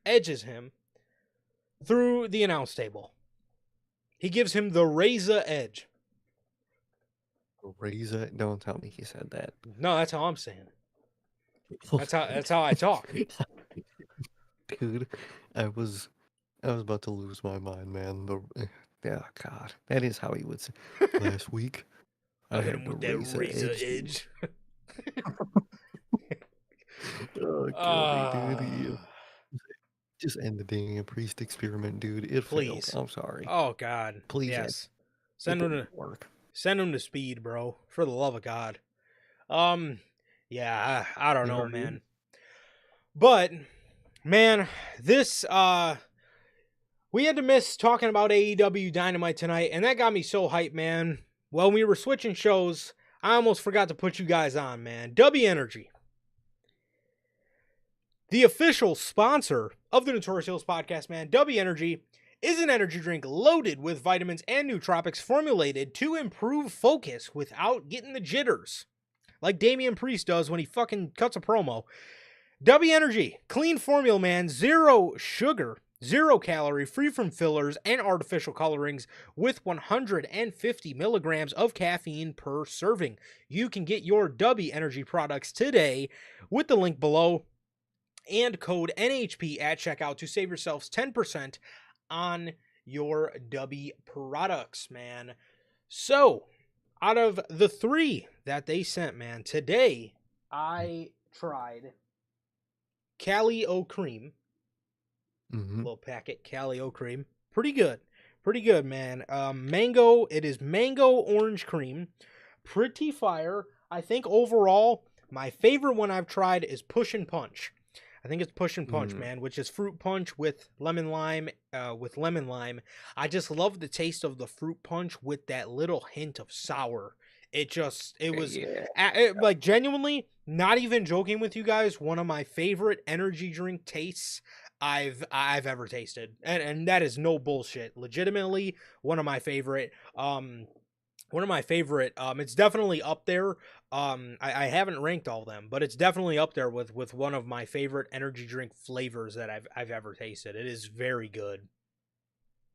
edges him through the announce table. He gives him the Razor Edge. Razor, don't tell me he said that. No, that's how I'm saying it. That's how I talk. Dude, I was about to lose my mind, man. Yeah, God, that is how he would say. Last week, I I hit him had to with that raise the Razor edge. Edge. Oh, kill me, dude. Just end the Damian Priest experiment, dude. It failed. Please. I'm sorry. Oh God. Please, Yes. it didn't work. Send him to speed, bro. For the love of God. Yeah, I don't You know, heard me? man. But man, this we had to miss talking about AEW Dynamite tonight, and that got me so hyped, man. When we were switching shows, I almost forgot to put you guys on, man. W Energy, the official sponsor of the Notorious Hills podcast, man. W Energy is an energy drink loaded with vitamins and nootropics formulated to improve focus without getting the jitters, like Damian Priest does when he fucking cuts a promo. W Energy, clean formula, man. Zero sugar, 0 calorie, free from fillers and artificial colorings, with 150 milligrams of caffeine per serving. You can get your W Energy products today with the link below and code NHP at checkout to save yourselves 10% on your W products, man. So, out of the 3 that they sent, man, today I tried Cali O Cream. Little packet, Cali O Cream. Pretty good. Pretty good, man. Mango, it is mango orange cream. Pretty fire. I think overall, my favorite one I've tried is Push and Punch. I think it's Push and Punch, man, which is fruit punch with lemon lime. I just love the taste of the fruit punch with that little hint of sour. It was like genuinely, not even joking with you guys, one of my favorite energy drink tastes I've ever tasted, and that is no bullshit. Legitimately, one of my favorite. It's definitely up there. I haven't ranked all of them, but it's definitely up there with one of my favorite energy drink flavors that I've ever tasted. It is very good.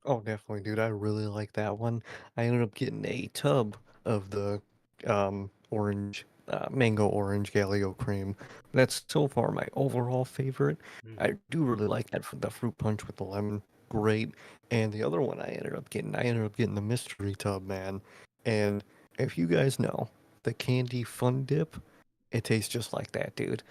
Oh, definitely, dude. I really like that one. I ended up getting a tub of the orange, mango orange Galileo cream. That's so far my overall favorite. I do really like that for the fruit punch with the lemon. Great. And the other one I ended up getting the mystery tub, man. And if you guys know, the candy fun dip, it tastes just like that, dude.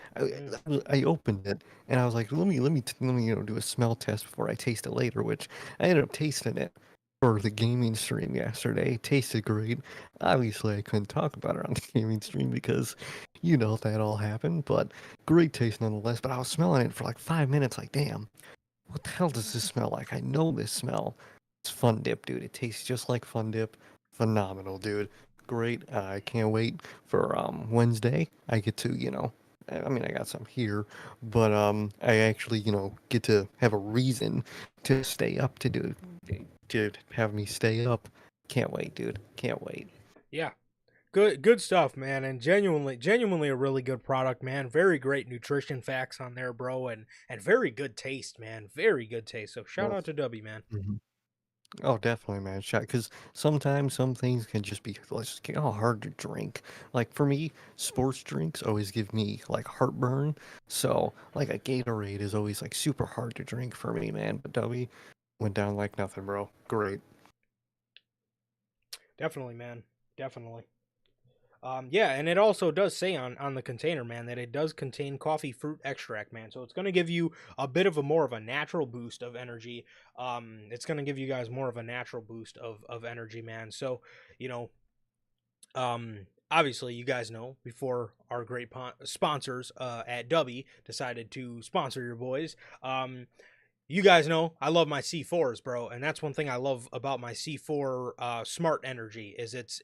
I opened it and I was like, let me, do a smell test before I taste it later, which I ended up tasting it for the gaming stream yesterday. It tasted great. Obviously, I couldn't talk about it on the gaming stream because, that all happened, but great taste nonetheless. But I was smelling it for like 5 minutes, like, damn, what the hell does this smell like? I know this smell. It's Fun Dip, dude. It tastes just like Fun Dip. Phenomenal, dude. Great. I can't wait for Wednesday. I get to, I mean, I got some here, but I actually, get to have a reason to stay up to have me stay up. Can't wait, dude. Can't wait. Yeah, good stuff, man, and genuinely a really good product, man. Very great nutrition facts on there, bro, and very good taste, man. Very good taste. So shout out Yes. to Dubby, man. Mhm. Oh, definitely, man. Shot because sometimes some things can just be hard to drink. Like for me, sports drinks always give me like heartburn. So like a Gatorade is always like super hard to drink for me, man. But W went down like nothing, bro. Great. Definitely, man. Definitely. Yeah, and it also does say on the container, man, that it does contain coffee fruit extract, man. So it's going to give you a bit of a more of a natural boost of energy. It's going to give you guys more of a natural boost of energy, man. So, you know, obviously, you guys know before our great sponsors at Dubby decided to sponsor your boys. You guys know I love my C4s, bro, and that's one thing I love about my C4 Smart Energy is it's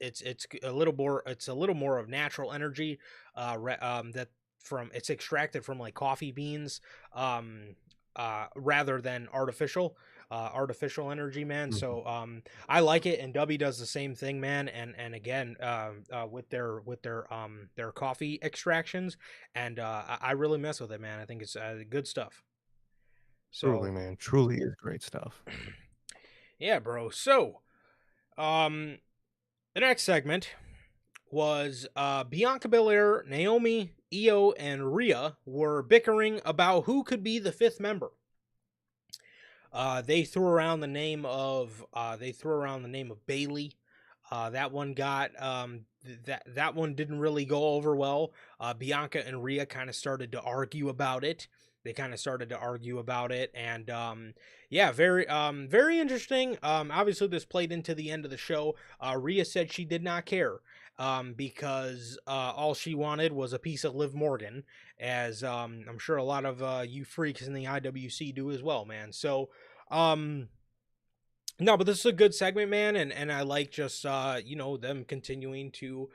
a little more of natural energy that from it's extracted from like coffee beans rather than artificial energy, man. Mhm. So I like it, and Dubby does the same thing, man. And again, with their coffee extractions, and I really mess with it, man. I think it's good stuff. Truly, So man. Truly is great stuff. yeah, bro. So the next segment was Bianca Belair, Naomi, Io, and Rhea were bickering about who could be the fifth member. They threw around the name of Bailey. That one got that one didn't really go over well. Bianca and Rhea kind of started to argue about it. And yeah, very interesting. Obviously this played into the end of the show. Rhea said she did not care because all she wanted was a piece of Liv Morgan, as I'm sure a lot of you freaks in the IWC do as well, man. So um no, but this is a good segment, man, and I like just them continuing to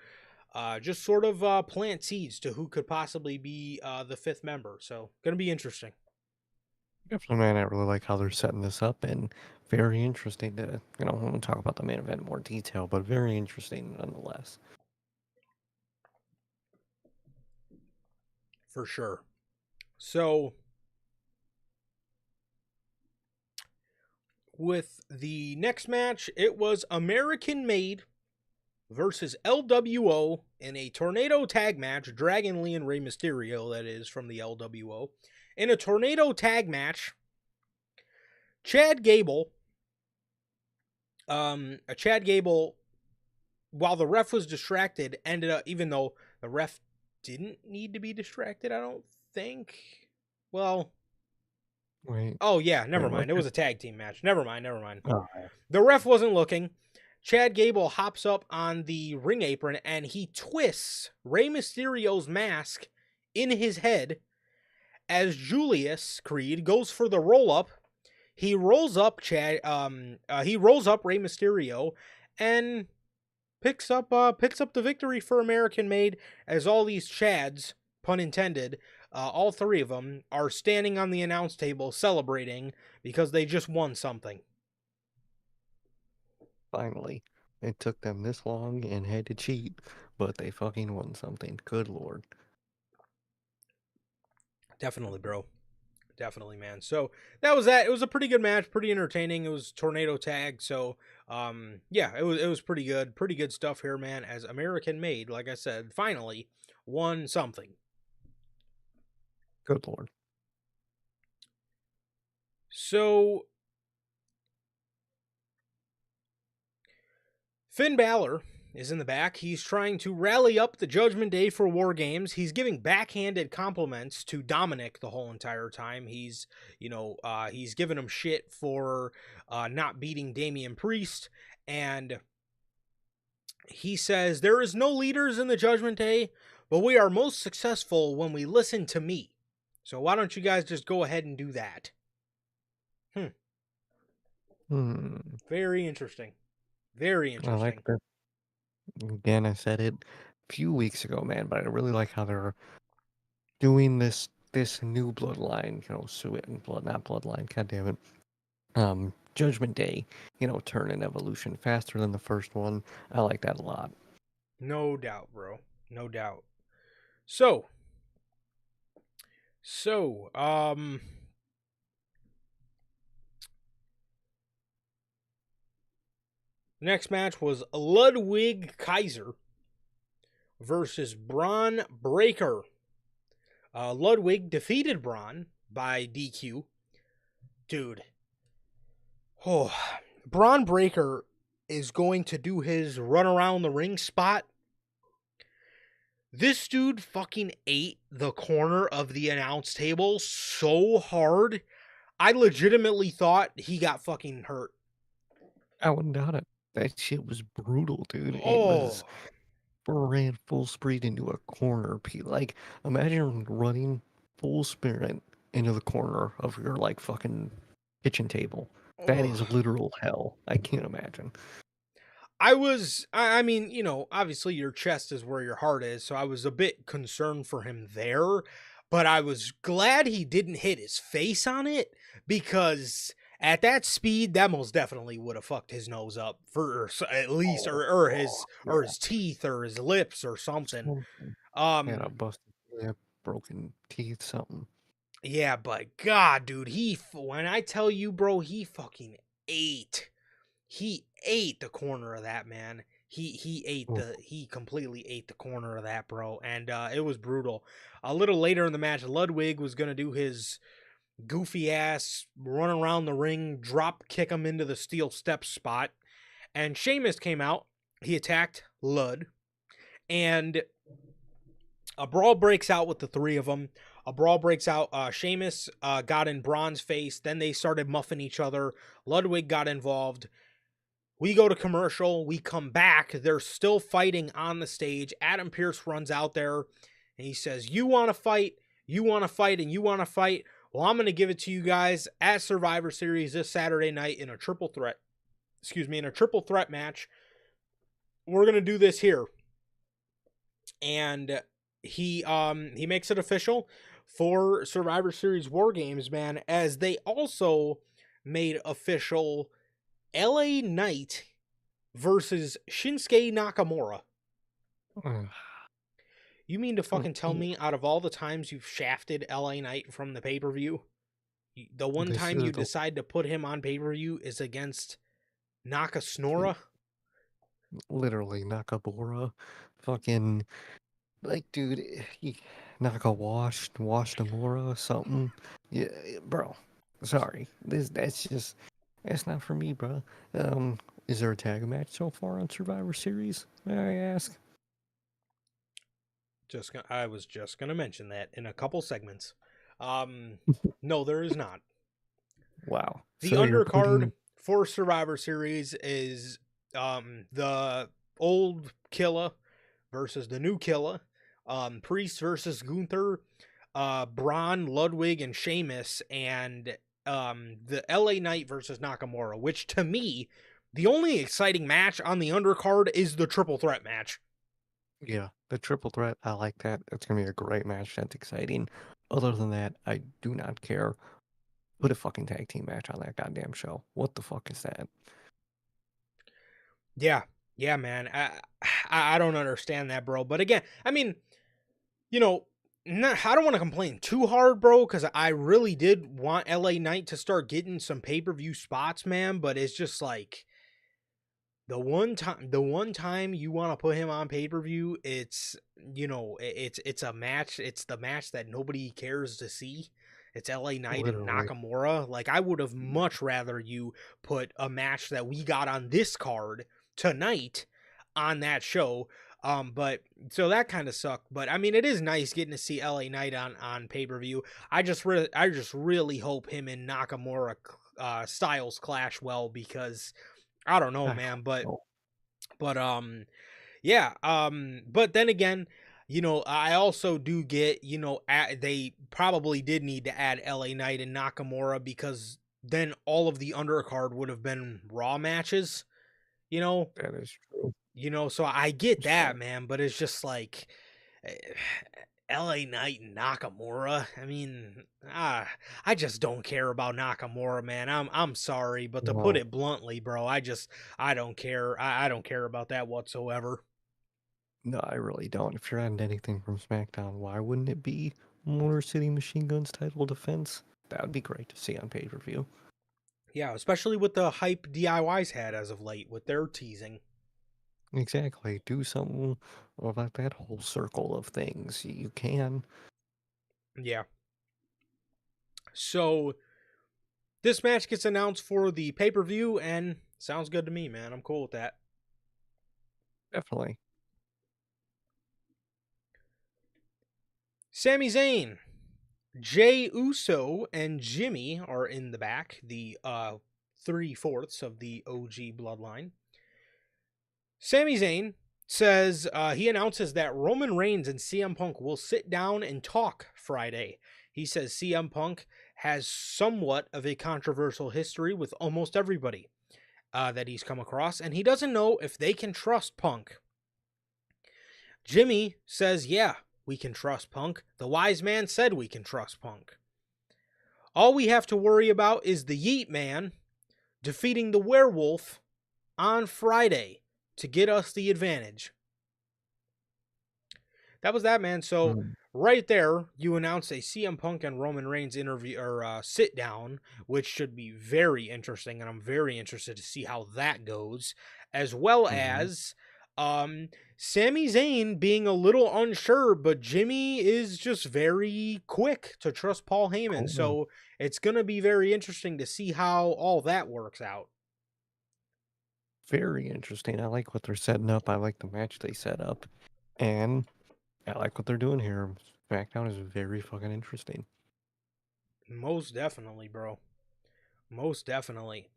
just sort of plant seeds to who could possibly be the fifth member. So gonna be interesting. Definitely, man. I really like how they're setting this up, and very interesting to I want to talk about the main event in more detail, but very interesting nonetheless. For sure. So with the next match, it was American Made versus LWO in a tornado tag match. Dragon Lee and Rey Mysterio, that is, from the LWO. In a tornado tag match, Chad Gable, Chad Gable, while the ref was distracted, ended up, even though the ref didn't need to be distracted, I don't think. Well, Wait, oh yeah, wait, never what? mind. It was a tag team match. Never mind. Oh, The ref wasn't looking. Chad Gable hops up on the ring apron and he twists Rey Mysterio's mask in his head as Julius Creed goes for the roll up. He rolls up he rolls up Rey Mysterio and picks up the victory for American Made, as all these Chads, pun intended, all three of them are standing on the announce table celebrating because they just won something. finally. It took them this long and had to cheat, but they fucking won something. Good lord. Definitely, bro. Definitely, man. So that was that. It was a pretty good match, pretty entertaining. It was tornado tag, so yeah, it was pretty good. Pretty good stuff here, man. As American Made, like I said, finally won something. Good lord. So Finn Balor is in the back. He's trying to rally up the Judgment Day for War Games. He's giving backhanded compliments to Dominic the whole entire time. He's he's giving him shit for not beating Damian Priest, and he says, "There is no leaders in the Judgment Day, but we are most successful when we listen to me. So why don't you guys just go ahead and do that?" Hmm. Very interesting. Very I like interesting. that. Again, I said it a few weeks ago, man, but I really like how they're doing this new bloodline, suet and blood, not bloodline, god damn it. Judgment Day, turn and evolution faster than the first one. I like that a lot. No doubt, bro. No doubt. So, next match was Ludwig Kaiser versus Braun Breaker. Ludwig defeated Braun by DQ. Dude. Oh, Braun Breaker is going to do his run around the ring spot. This dude fucking ate the corner of the announce table so hard. I legitimately thought he got fucking hurt. I wouldn't doubt it. That shit was brutal, dude. It Oh, was ran full speed into a corner. Like, imagine running full sprint into the corner of your like fucking kitchen table. That oh. is literal hell. I can't imagine. I mean, obviously your chest is where your heart is, so I was a bit concerned for him there, but I was glad he didn't hit his face on it because at that speed, that most definitely would have fucked his nose up for at least, or his Yeah. teeth or his lips or something. Something. Had a Um, busted lip, broken teeth, something. yeah, but God, dude, when I tell you, bro, he fucking ate. He ate the corner of that, man. Oof. He completely ate the corner of that, bro, and it was brutal. A little later in the match, Ludwig was gonna do his goofy ass run around the ring, drop kick him into the steel steps spot, and Sheamus came out. He attacked Lud, and a brawl breaks out with the three of them. A brawl breaks out. Sheamus got in Braun's face. Then they started muffing each other. Ludwig got involved. We go to commercial. We come back. They're still fighting on the stage. Adam Pearce runs out there and he says, "You want to fight? You want to fight? And you want to fight? Well, I'm going to give it to you guys at Survivor Series this Saturday night in a triple threat. In a triple threat match. We're going to do this here." And he makes it official for Survivor Series War Games, man, as they also made official LA Knight versus Shinsuke Nakamura. You mean to fucking tell me out of all the times you've shafted LA Knight from the pay-per-view, the one This time is you decide to put him on pay-per-view is against Nakasnora? literally Nakamura. Fucking, like, dude, wash Namura, something. Yeah, bro. Sorry. That's not for me, bro. Is there a tag match so far on Survivor Series? May I ask? I was just gonna mention that in a couple segments. No, there is not. Wow. The So you're undercard putting for Survivor Series is the old Killa versus the new Killa, Priest versus Gunther, Braun, Ludwig, and Sheamus, and the LA Knight versus Nakamura, which to me, the only exciting match on the undercard is the triple threat match. yeah, the triple threat. I like that. It's gonna be a great match. That's exciting. Other than that, I do not care. Put a fucking tag team match on that goddamn show. What the fuck is that? Yeah, yeah, man. I don't understand that, bro. But again, I mean, you know, I don't want to complain too hard, bro, because I really did want LA Knight to start getting some pay per view spots, man. But it's just like the one time you want to put him on pay per view, it's a match. It's the match that nobody cares to see. It's LA Knight and Literally. Nakamura. Like I would have much rather you put a match that we got on this card tonight on that show. But so that kind of sucked. But I mean, it is nice getting to see LA Knight on pay per view. I just really hope him and Nakamura styles clash well because I don't know, I man. hope But so. but yeah. But then again, I also do get they probably did need to add LA Knight and Nakamura because then all of the undercard would have been Raw matches. You know, That is true. so I get that, So, man, but it's just like eh, LA Knight and Nakamura. I mean, I just don't care about Nakamura, man. I'm sorry, but to put no. it bluntly, bro, I don't care. I don't care about that whatsoever. No, I really don't. If you're adding anything from SmackDown, why wouldn't it be Motor City Machine Guns title defense? That would be great to see on pay-per-view. Yeah, especially with the hype DIY's had as of late with their teasing. Exactly. Do something about that whole circle of things. You can. Yeah. So this match gets announced for the pay-per-view, and sounds good to me, man. I'm cool with that. Definitely. Sami Zayn, Jey Uso, and Jimmy are in the back, the 3/4 of the OG bloodline. Sami Zayn says he announces that Roman Reigns and CM Punk will sit down and talk Friday. He says CM Punk has somewhat of a controversial history with almost everybody that he's come across, and he doesn't know if they can trust Punk. Jimmy says, yeah, we can trust Punk. The wise man said we can trust Punk. All we have to worry about is the Yeet Man defeating the werewolf on Friday to get us the advantage. That was that, man. So Mm. right there, you announced a CM Punk and Roman Reigns interview or sit down, which should be very interesting, and I'm very interested to see how that goes, as well Mm-hmm. as Sami Zayn being a little unsure, but Jimmy is just very quick to trust Paul Heyman. Cool. So it's gonna be very interesting to see how all that works out. Very interesting. I like what they're setting up. I like the match they set up. And I like what they're doing here. SmackDown is very fucking interesting. Most definitely, bro. Most definitely.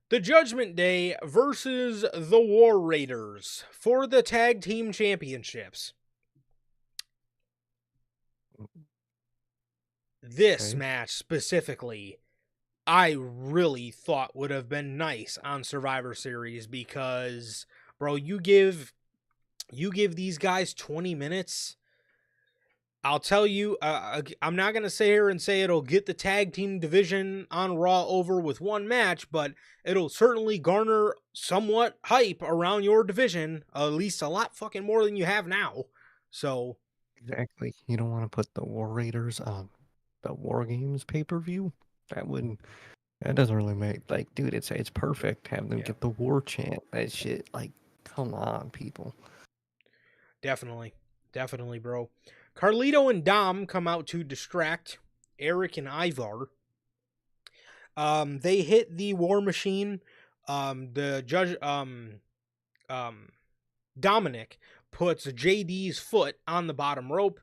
The Judgment Day versus the War Raiders for the Tag Team Championships. This Okay. match specifically, I really thought would have been nice on Survivor Series because, bro, you give these guys 20 minutes. I'll tell you, I'm not going to sit here and say it'll get the tag team division on Raw over with one match, but it'll certainly garner somewhat hype around your division, at least a lot fucking more than you have now. So, Exactly. You don't want to put the War Raiders on the War Games pay-per-view. That wouldn't. That doesn't really make like, dude. It's perfect. Have them yeah, get the war chant. That shit. Like, come on, people. definitely. Definitely, bro. Carlito and Dom come out to distract Eric and Ivar. They hit the War Machine. The judge, um, Dominic puts JD's foot on the bottom rope.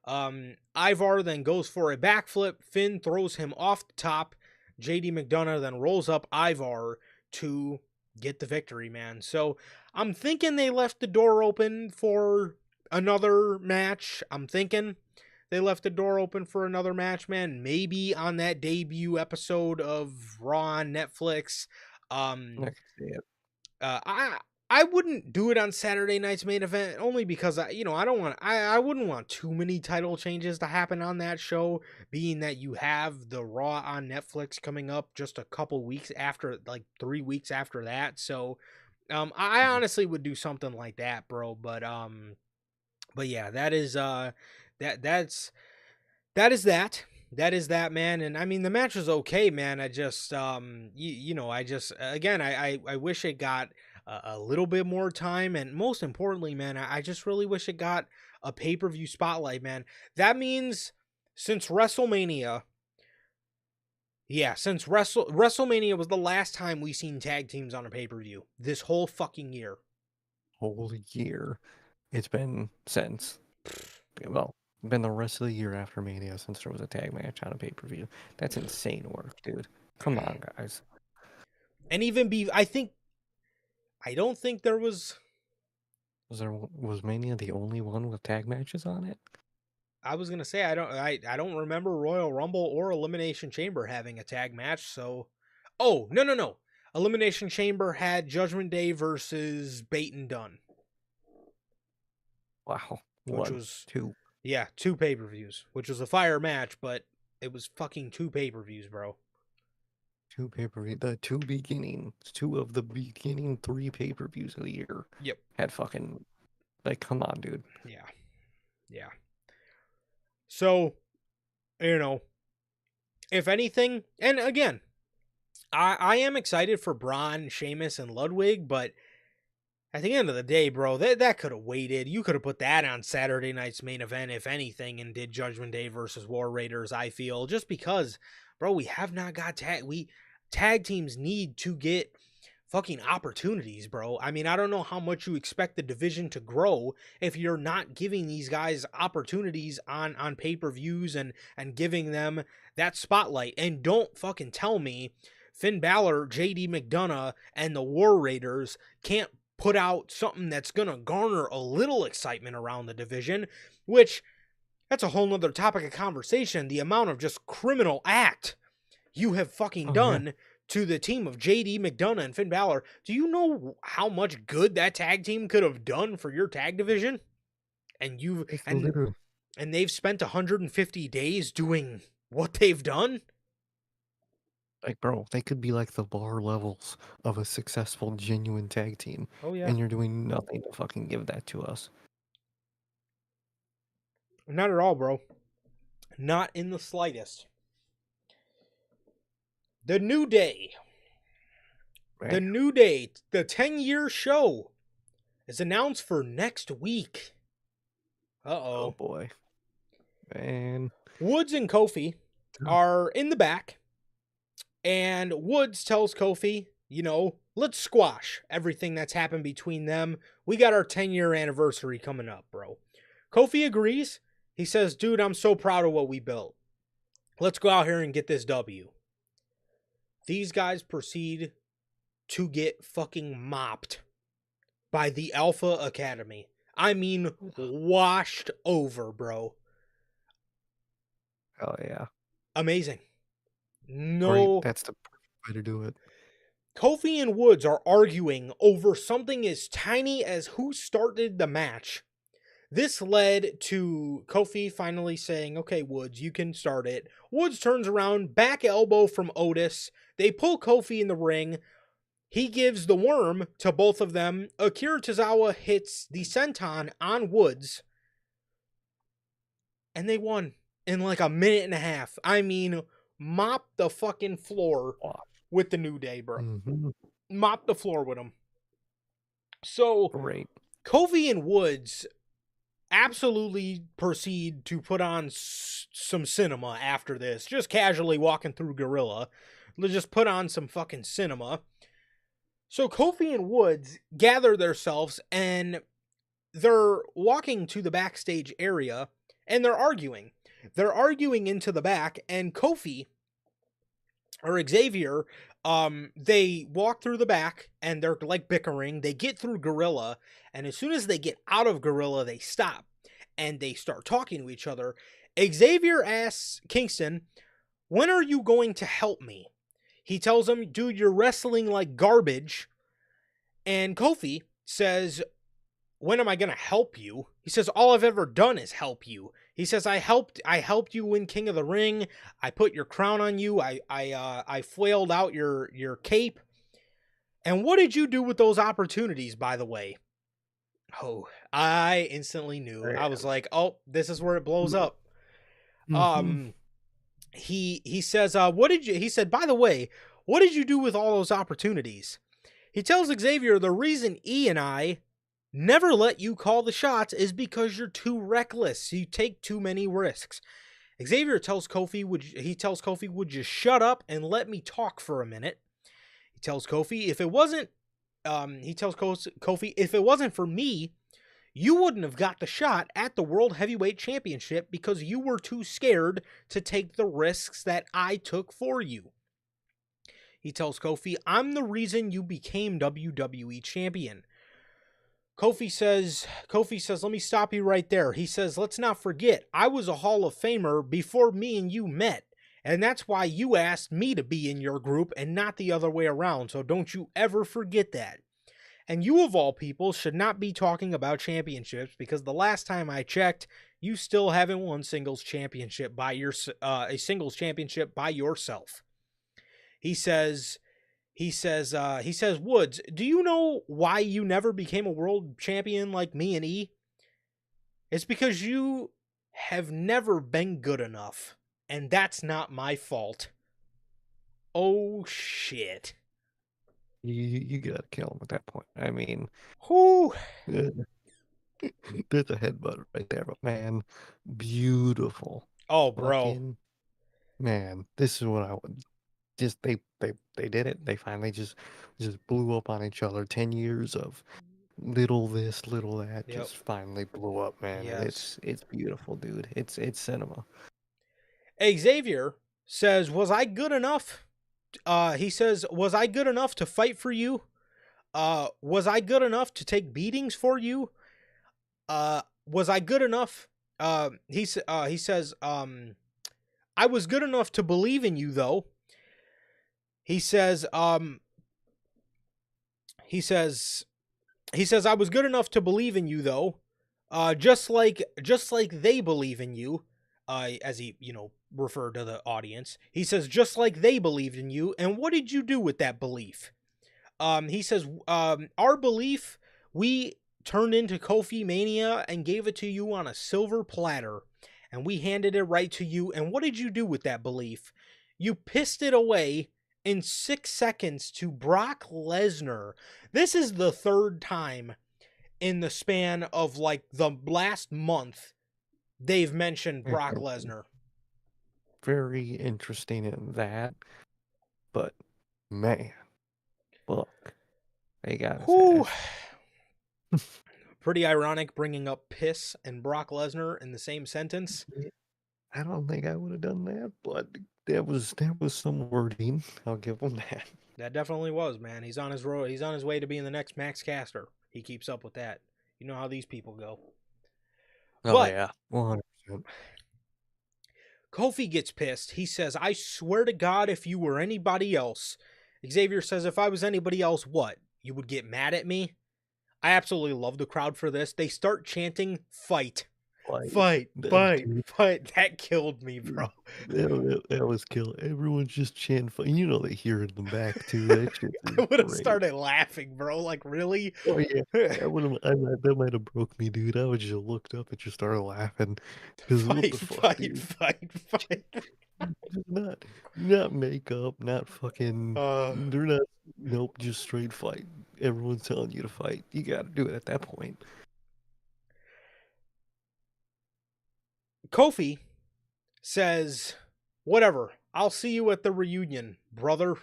Ivar then goes for a backflip. Finn throws him off the top. JD McDonough then rolls up Ivar to get the victory, man. So I'm thinking they left the door open for another match. I'm thinking they left the door open for another match, man. Maybe on that debut episode of Raw on Netflix. I Um, can see it. uh, I I wouldn't do it on Saturday night's main event only because I don't want I wouldn't want too many title changes to happen on that show, being that you have the Raw on Netflix coming up just a couple weeks after, like 3 weeks after that. So I Mhm. honestly would do something like that, bro. But yeah, that is that that's that is that. That is that, man. And I mean, the match was okay, man. I just, I just, again, I wish it got a little bit more time. And most importantly, man, I just really wish it got a pay per view spotlight, man. That means since WrestleMania, yeah, since WrestleMania was the last time we seen tag teams on a pay per view this whole fucking year. Whole year. It's been since. Well, been the rest of the year after Mania since there was a tag match on a pay-per-view. That's insane work, dude. Come on, guys. And even I don't think there was. Was Mania the only one with tag matches on it? I was gonna say I don't remember Royal Rumble or Elimination Chamber having a tag match. So, oh no, Elimination Chamber had Judgment Day versus Bait and Dunn, Wow. which One, was two, yeah 2 pay-per-views, which was a fire match, but it was fucking 2 pay-per-views, bro. two pay-per-view. The two of the beginning three pay-per-views of the year Yep. had fucking Like, come on, dude. Yeah. Yeah. So, if anything, and again, I am excited for Braun, Sheamus, and Ludwig, but at the end of the day, bro, that could have waited. You could have put that on Saturday night's main event, if anything, and did Judgment Day versus War Raiders, I feel. Just because, bro, we have not got tag teams need to get fucking opportunities, bro. I mean, I don't know how much you expect the division to grow if you're not giving these guys opportunities on pay-per-views and giving them that spotlight. And don't fucking tell me Finn Balor, JD McDonough, and the War Raiders can't put out something that's gonna garner a little excitement around the division, which that's a whole nother topic of conversation. The amount of just criminal act you have fucking done to the team of JD McDonough and Finn Balor. Do you know how much good that tag team could have done for your tag division? And and they've spent 150 days doing what they've done? Like, bro, they could be like the bar levels of a successful, genuine tag team. Oh, yeah. And you're doing nothing to fucking give that to us. Not at all, bro. Not in the slightest. The New Day. Right? The New Day, the 10-year show, is announced for next week. Oh, boy. Man. Woods and Kofi are in the back. And Woods tells Kofi, let's squash everything that's happened between them. We got our 10-year anniversary coming up, bro. Kofi agrees. He says, dude, I'm so proud of what we built. Let's go out here and get this W. These guys proceed to get fucking mopped by the Alpha Academy. I mean, washed over, bro. Oh, yeah. Amazing. No. That's the perfect way to do it. Kofi and Woods are arguing over something as tiny as who started the match. This led to Kofi finally saying, okay, Woods, you can start it. Woods turns around, back elbow from Otis. They pull Kofi in the ring. He gives the worm to both of them. Akira Tozawa hits the senton on Woods. And they won in like a minute and a half. I mean, mop the fucking floor with the New Day, bro. Mm-hmm. Mop the floor with them. So, great. Kofi and Woods absolutely proceed to put on some cinema after this. Just casually walking through Gorilla. Let's just put on some fucking cinema. So Kofi and Woods gather themselves and they're walking to the backstage area and they're arguing. They're arguing into the back, and Kofi or Xavier, they walk through the back and they're like bickering. They get through Gorilla, and as soon as they get out of Gorilla, they stop and they start talking to each other. Xavier asks Kingston, when are you going to help me? He tells him, dude, you're wrestling like garbage. And Kofi says, when am I going to help you? He says, all I've ever done is help you. He says, I helped you win King of the Ring. I put your crown on you. I flailed out your cape. And what did you do with those opportunities, by the way? Oh, I instantly knew. I was like, oh, this is where it blows up. Mm-hmm. He says, he said, by the way, what did you do with all those opportunities? He tells Xavier the reason E and I never let you call the shots is because you're too reckless. You take too many risks. Xavier tells Kofi, would you shut up and let me talk for a minute? He tells Kofi, if it wasn't for me, you wouldn't have got the shot at the World Heavyweight Championship because you were too scared to take the risks that I took for you. He tells Kofi, I'm the reason you became WWE Champion. Kofi says, let me stop you right there. He says, let's not forget, I was a Hall of Famer before me and you met. And that's why you asked me to be in your group and not the other way around. So don't you ever forget that. And you, of all people, should not be talking about championships because the last time I checked, you still haven't won a singles championship by yourself. He he says, Woods, do you know why you never became a world champion like me and E? It's because you have never been good enough, and that's not my fault. Oh shit. You gotta kill him at that point. I mean, Whoo. there's a headbutt right there, but man, beautiful. Oh, bro. Fucking man, this is what I would just they did it. They finally just blew up on each other. 10 years of little this, little that, Yep. just finally blew up, man. And Yes. it's beautiful, dude. It's cinema. Xavier says, was I good enough? He says, was I good enough to fight for you? Was I good enough to take beatings for you? Was I good enough? He says, I was good enough to believe in you, though. He says, he says, I was good enough to believe in you, though. Just like they believe in you. As he, referred to the audience. He says, just like they believed in you. And what did you do with that belief? He says, our belief, we turned into Kofi Mania and gave it to you on a silver platter. And we handed it right to you. And what did you do with that belief? You pissed it away in 6 seconds to Brock Lesnar. This is the third time in the span of like the last month they've mentioned Brock Lesnar. Very interesting in that, but man, look, they got his ass. Pretty ironic bringing up piss and Brock Lesnar in the same sentence. I don't think I would have done that, but that was some wording. I'll give him that. That definitely was, man. He's on his road. He's on his way to being the next Max Caster. He keeps up with that. You know how these people go. Oh But yeah, 100%. Kofi gets pissed. He says, I swear to God, if you were anybody else. Xavier says, if I was anybody else, what? You would get mad at me? I absolutely love the crowd for this. They start chanting, fight. Fight. That killed me, bro. That was killing. Everyone's just chanting fight. You know they hear it in the back too. That shit I would have started laughing, bro. Like, really? Oh yeah, that might have broke me, dude. I would just looked up and just started laughing. Fight. Not makeup, not fucking. They're not. Nope, just straight fight. Everyone's telling you to fight. You got to do it at that point. Kofi says, whatever, I'll see you at the reunion, brother.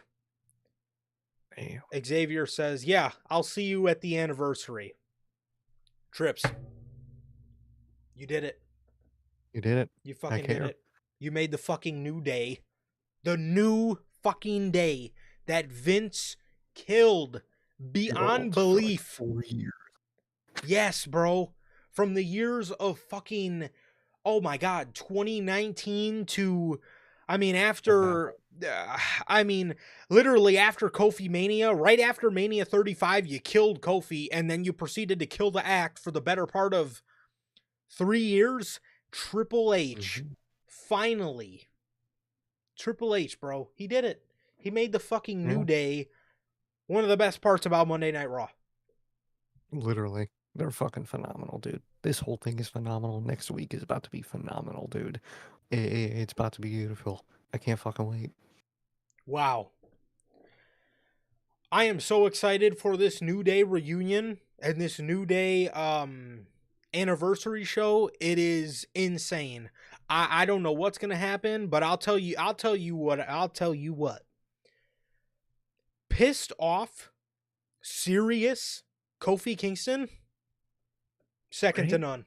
Damn. Xavier says, yeah, I'll see you at the anniversary. Trips. You did it. You did it. You fucking did it. You made the fucking new day. The new fucking day that Vince killed beyond belief. For 4 years. Yes, bro. From the years of fucking, oh my God, 2019 to, literally after Kofi Mania, right after Mania 35, you killed Kofi, and then you proceeded to kill the act for the better part of 3 years. Triple H, finally. Triple H, bro. He did it. He made the fucking New Day one of the best parts about Monday Night Raw. Literally. They're fucking phenomenal, dude. This whole thing is phenomenal. Next week is about to be phenomenal, dude. It's about to be beautiful. I can't fucking wait. Wow. I am so excited for this New Day reunion and this New Day anniversary show. It is insane. I don't know what's gonna happen, but I'll tell you what. Pissed off, serious Kofi Kingston, second to none.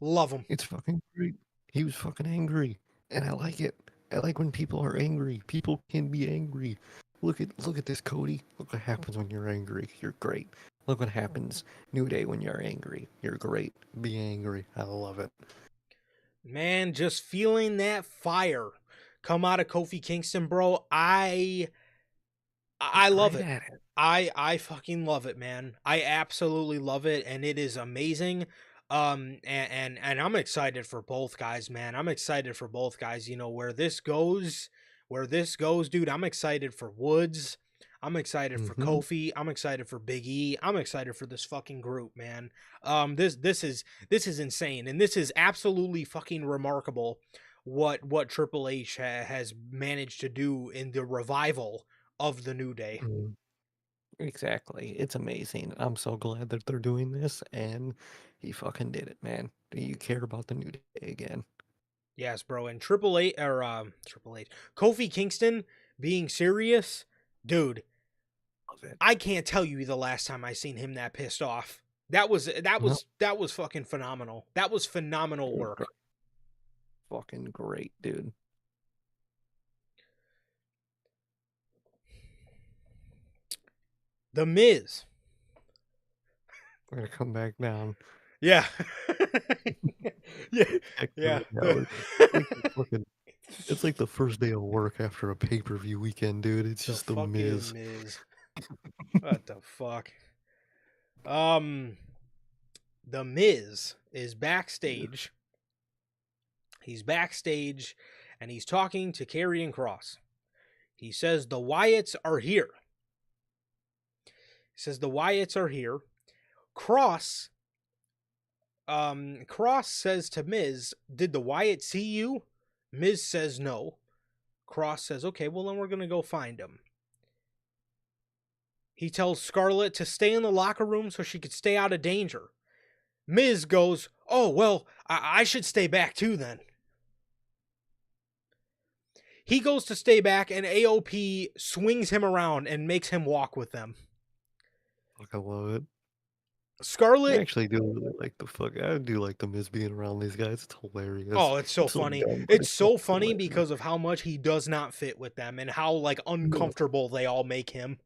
Love him. It's fucking great. He was fucking angry, and I like it. I like when people are angry. People can be angry. Look at this, Cody. Look what happens when you're angry. You're great. Look what happens, New Day, when you're angry. You're great. Be angry. I love it. Man, just feeling that fire come out of Kofi Kingston, bro. I love it. I fucking love it, man. I absolutely love it, and it is amazing. And I'm excited for both guys, man. I'm excited for both guys. You know, where this goes, dude. I'm excited for Woods. I'm excited for Mm-hmm. Kofi. I'm excited for Big E. I'm excited for this fucking group, man. This is insane, and this is absolutely fucking remarkable. What Triple H has managed to do in the revival of the New Day. Exactly. It's amazing. I'm so glad that they're doing this, and he fucking did it, man. You care about the New Day again. Yes, bro. And Triple H, Kofi Kingston being serious, dude. Love it. I can't tell you the last time I seen him that pissed off. That was No, fucking phenomenal. That was phenomenal work. fucking great, dude. The Miz. We're gonna come back down. Yeah. Yeah. Yeah. Excellent. It's like the fucking. It's like the first day of work after a pay-per-view weekend, dude. It's The just the fucking Miz. Miz. What the fuck? Um, the Miz is backstage. He's backstage and he's talking to Karrion Kross. He says the Wyatts are here. He says the Wyatts are here. Kross says to Miz, "Did the Wyatt see you?" Miz says no. Kross says, "Okay, well then we're going to go find him." He tells Scarlett to stay in the locker room so she could stay out of danger. Miz goes, "Oh, well, I should stay back too then." He goes to stay back, and AOP swings him around and makes him walk with them. Fuck, I love it. I Scarlett, actually do really like the fuck. I do like the Miz being around these guys. It's hilarious. oh, it's so It's so funny. dumb, but It's it's so so funny hilarious. because of how much he does not fit with them and how like No, uncomfortable they all make him.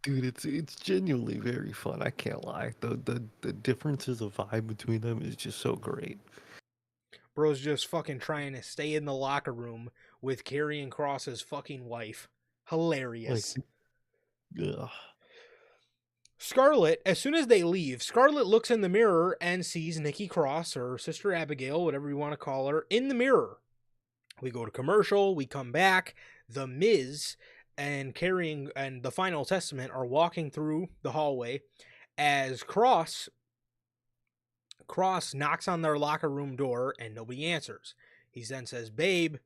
dude, it's genuinely very fun. I can't lie. The differences of vibe between them is just so great. Bro's just fucking trying to stay in the locker room with Karrion Kross's fucking wife. Like, Hilarious. ugh. Scarlett, as soon as they leave, Scarlett looks in the mirror and sees Nikki Cross, or Sister Abigail, whatever you want to call her, in the mirror. We go to commercial, we come back. The Miz and Karrion and the Final Testament are walking through the hallway as Cross knocks on their locker room door and nobody answers. He then says, "Babe,"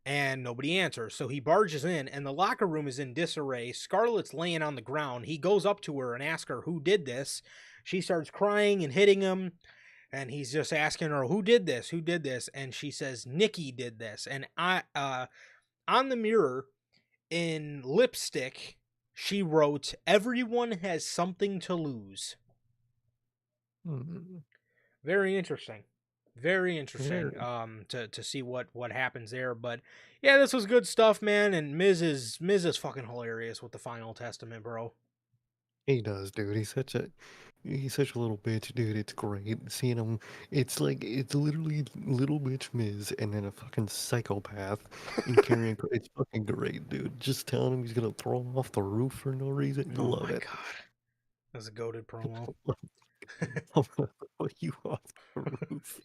and nobody answers. So he barges in and the locker room is in disarray. Scarlett's laying on the ground. He goes up to her and asks her who did this. She starts crying and hitting him. And he's just asking her, "Who did this? Who did this?" And she says, "Nikki did this." And on the mirror in lipstick, she wrote, "Everyone has something to lose." Mm. Very interesting. Very interesting. To see what happens there. But yeah, this was good stuff, man. And Miz is fucking hilarious with the Final Testament, bro. He does, dude. He's such a little bitch, dude. It's great seeing him. It's like it's literally little bitch Miz and then a fucking psychopath and carrying. It's fucking great, dude. Just telling him he's gonna throw him off the roof for no reason. Oh Love my it. god. That's a goated promo. I'm gonna throw you off the roof.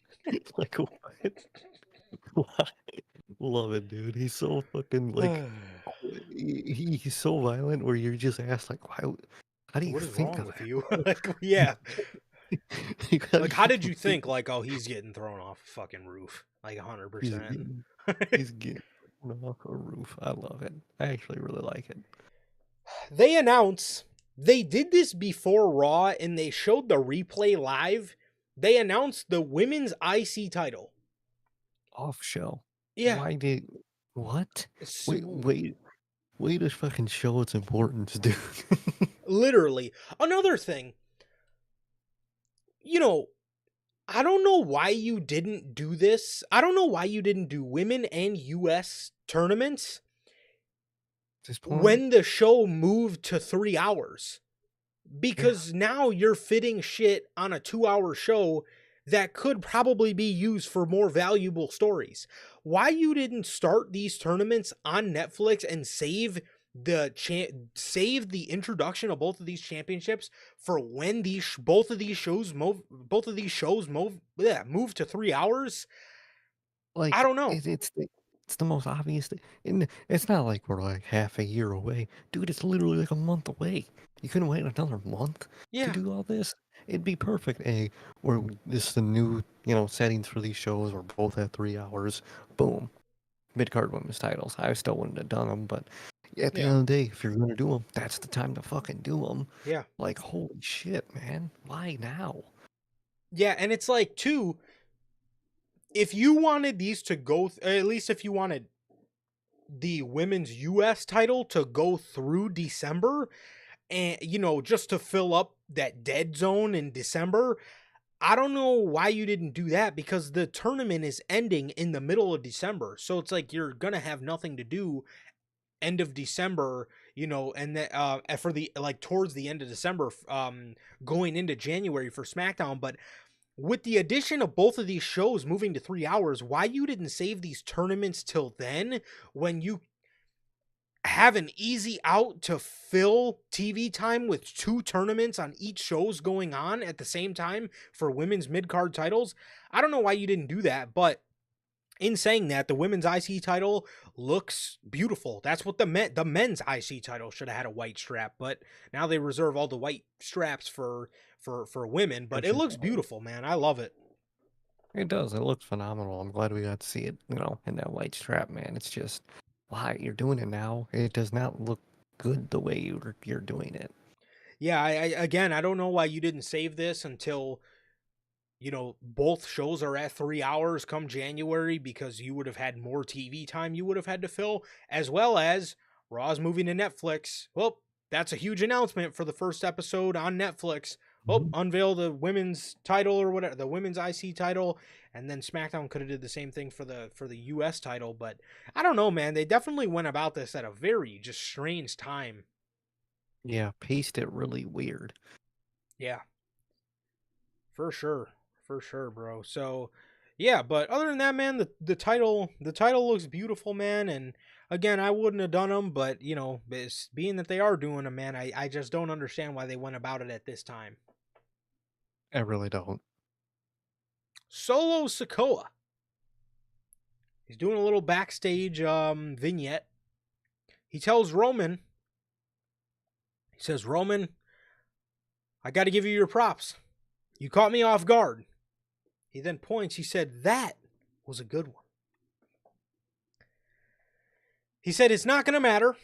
Like what? Why? Love it, dude. He's so fucking like he's so violent where you're just asked like why how do you What is think wrong of with that? you? Like, yeah. Like, how do Like, you how did you fucking think, like, oh, he's getting thrown off a fucking roof? Like, he's 100%. getting he's getting thrown off a roof? I love it. I actually really like it. They announce, they did this before Raw, and they showed the replay live. They announced the women's IC title. Off show. Yeah. Why did what? So, Wait to fucking show its importance, dude. literally. Another thing, you know, I don't know why you didn't do this. I don't know why you didn't do women and US tournaments At this point, when the show moved to 3 hours. Because now you're fitting shit on a 2-hour show that could probably be used for more valuable stories. Why you didn't start these tournaments on Netflix and save the introduction of both of these championships for when both of these shows move to 3 hours? like I don't know. it's It's the most obvious thing. And it's not like we're like half a year away. Dude, it's literally like a month away. You couldn't wait another month to Yeah, do all this? It'd be perfect. Where this is the new, settings for these shows. We're both at 3 hours. Boom. Mid-card women's titles. I still wouldn't have done them, but at the yeah, end of the day, if you're going to do them, that's the time to fucking do them. yeah, Like, holy shit, man. Why now? yeah. And it's like, too, if you wanted these to go, at least if you wanted the women's US title to go through December, and just to fill up that dead zone in December, I don't know why you didn't do that, because the tournament is ending in the middle of December. So it's like you're going to have nothing to do end of December, and then for the like towards the end of December, going into January for SmackDown. But with the addition of both of these shows moving to 3 hours, why you didn't save these tournaments till then, when you have an easy out to fill TV time with two tournaments on each shows going on at the same time for women's mid-card titles? I don't know why you didn't do that, but in saying that, the women's IC title looks beautiful. That's what the men's IC title should have had a white strap, but now they reserve all the white straps for women. But it looks beautiful, man. I love it. It does. It looks phenomenal. I'm glad we got to see it, in that white strap, man. It's just, why? You're doing it now. It does not look good the way you're doing it. Yeah, I don't know why you didn't save this until both shows are at 3 hours come January, because you would have had more TV time you would have had to fill, as well as Raw's moving to Netflix. Well, that's a huge announcement for the first episode on Netflix. Oh, Mhm. unveil the women's title or whatever, the women's IC title, and then SmackDown could have did the same thing for the US title, but I don't know, man. They definitely went about this at a very just strange time. Yeah, paced it really weird. Yeah. For sure. For sure, bro. So, yeah, but other than that, man, the title looks beautiful, man, and again, I wouldn't have done them, but being that they are doing them, man, I just don't understand why they went about it at this time. I really don't. Solo Sokoa. He's doing a little backstage vignette. He tells Roman, he says, "Roman, I got to give you your props. You caught me off guard." He then points, he said, "That was a good one." He said, "It's not going to matter.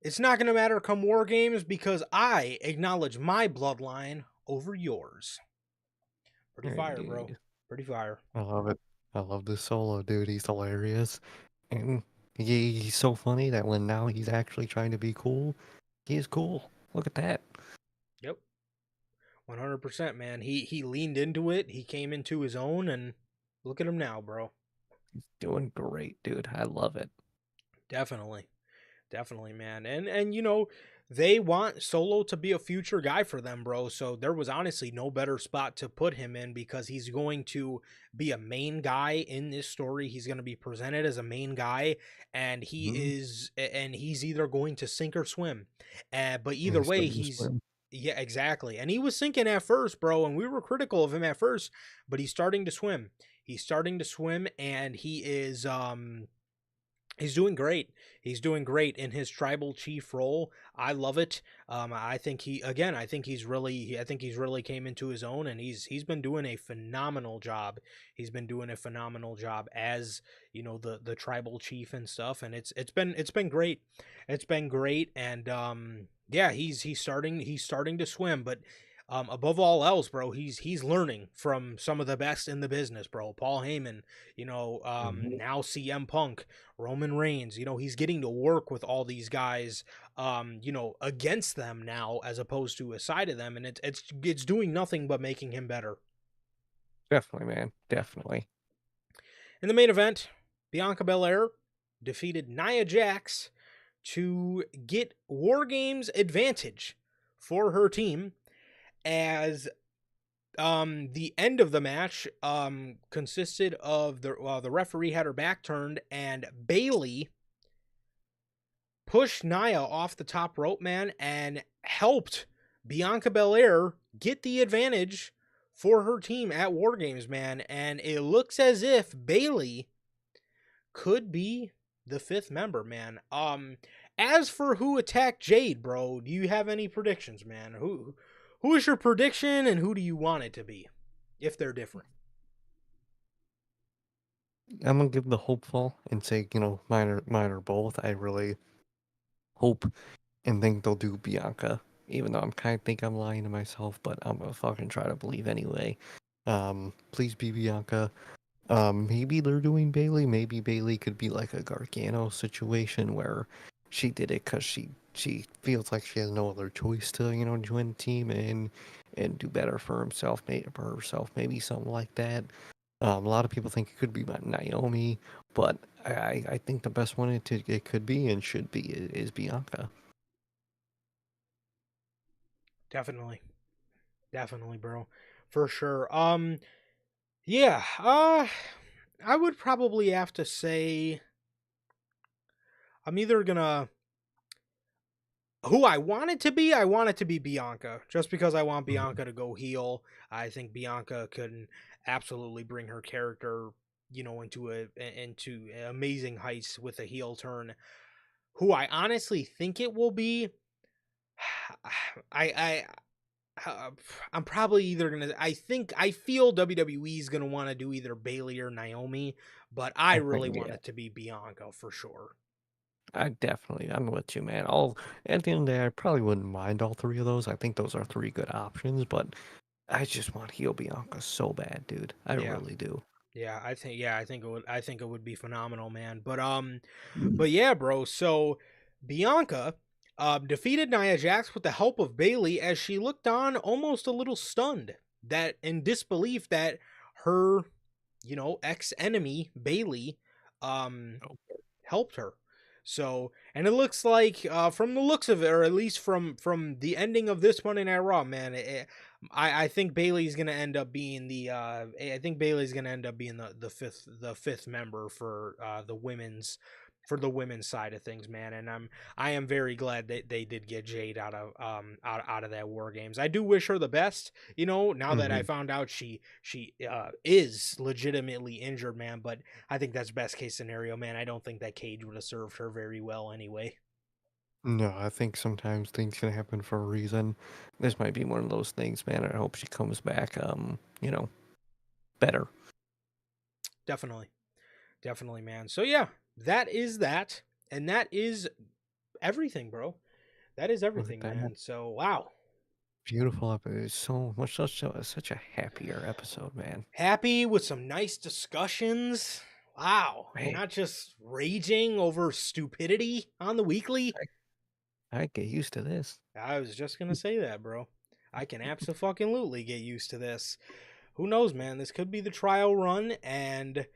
It's not going to matter come War Games, because I acknowledge my bloodline over yours." Pretty Hey, fire, bro. dude, Pretty fire. I love it. I love this solo, dude. He's hilarious. And he's so funny that when now he's actually trying to be cool, he is cool. Look at that. Yep. 100%, man. He leaned into it. He came into his own, and look at him now, bro. Doing great, dude. I love it. Definitely. Definitely, man. And they want Solo to be a future guy for them, bro. So there was honestly no better spot to put him in, because he's going to be a main guy in this story. He's going to be presented as a main guy, and Mhm. he's either going to sink or swim. But And either he's way, starting to swim. yeah, exactly. And he was sinking at first, bro, and we were critical of him at first, but he's starting to swim. He's starting to swim, and he's doing great. He's doing great in his tribal chief role. I love it. I think I think he's really came into his own, and he's been doing a phenomenal job. He's been doing a phenomenal job as the tribal chief and stuff, and it's been great. It's been great, and yeah, he's starting to swim, but above all else, bro, he's learning from some of the best in the business, bro. Paul Heyman, Mhm. now CM Punk, Roman Reigns. He's getting to work with all these guys, against them now, as opposed to a side of them, and it's doing nothing but making him better. Definitely, man. Definitely. In the main event, Bianca Belair defeated Nia Jax to get War Games advantage for her team, as the end of the match consisted of the referee had her back turned, and Bailey pushed Nia off the top rope, man, and helped Bianca Belair get the advantage for her team at War Games, man. And it looks as if Bailey could be the fifth member, man. As for who attacked Jade, bro, do you have any predictions, man? Who is your prediction, and who do you want it to be, if they're different? I'm gonna give the hopeful and say, mine are both. I really hope and think they'll do Bianca, even though I'm kind of think I'm lying to myself, but I'm gonna fucking try to believe anyway. Please be Bianca. Maybe they're doing Bailey. Maybe Bailey could be like a Gargano situation where she did it because she feels like she has no other choice to join the team and do better for himself, for herself. Maybe something like that. A lot of people think it could be about Naomi, but I think the best one it could be and should be is Bianca. Definitely, definitely, bro, for sure. Yeah. I would probably have to say I'm either gonna who I want it to be. I want it to be Bianca, just because I want Mhm. Bianca to go heel. I think Bianca can absolutely bring her character, into amazing heights with a heel turn. Who I honestly think it will be, I uh, I'm probably either gonna. I feel WWE is gonna want to do either Bailey or Naomi, but I really want Yeah, it to be Bianca for sure. I'm with you, man. At the end of the day, I probably wouldn't mind all three of those. I think those are three good options, but I just want heel Bianca so bad, dude. I Yeah, really do. I think it would. I think it would be phenomenal, man. But yeah, bro. So Bianca defeated Nia Jax with the help of Bailey as she looked on almost a little stunned, that in disbelief that her, ex enemy Bailey, um, helped her. So, and it looks like, from the looks of it, or at least from the ending of this Monday Night Raw, man, I think Bailey's gonna end up being the fifth member for the women's side of things, man. And I am very glad that they did get Jade out of that War Games. I do wish her the best, now that I Hmm. found out she is legitimately injured, man. But I think that's best case scenario, man. I don't think that cage would have served her very well anyway. No, I think sometimes things can happen for a reason. This might be one of those things, man. I hope she comes back, better. Definitely. Definitely, man. So yeah, that is that. And that is everything, bro. That is Look at everything, that. man. So wow. Beautiful episode. So much, such a happier episode, man. Happy with some nice discussions. Wow. And Man, not just raging over stupidity on the weekly. I get used to this. I was just gonna say that, bro. I can absolutely get used to this. Who knows, man? This could be the trial run, and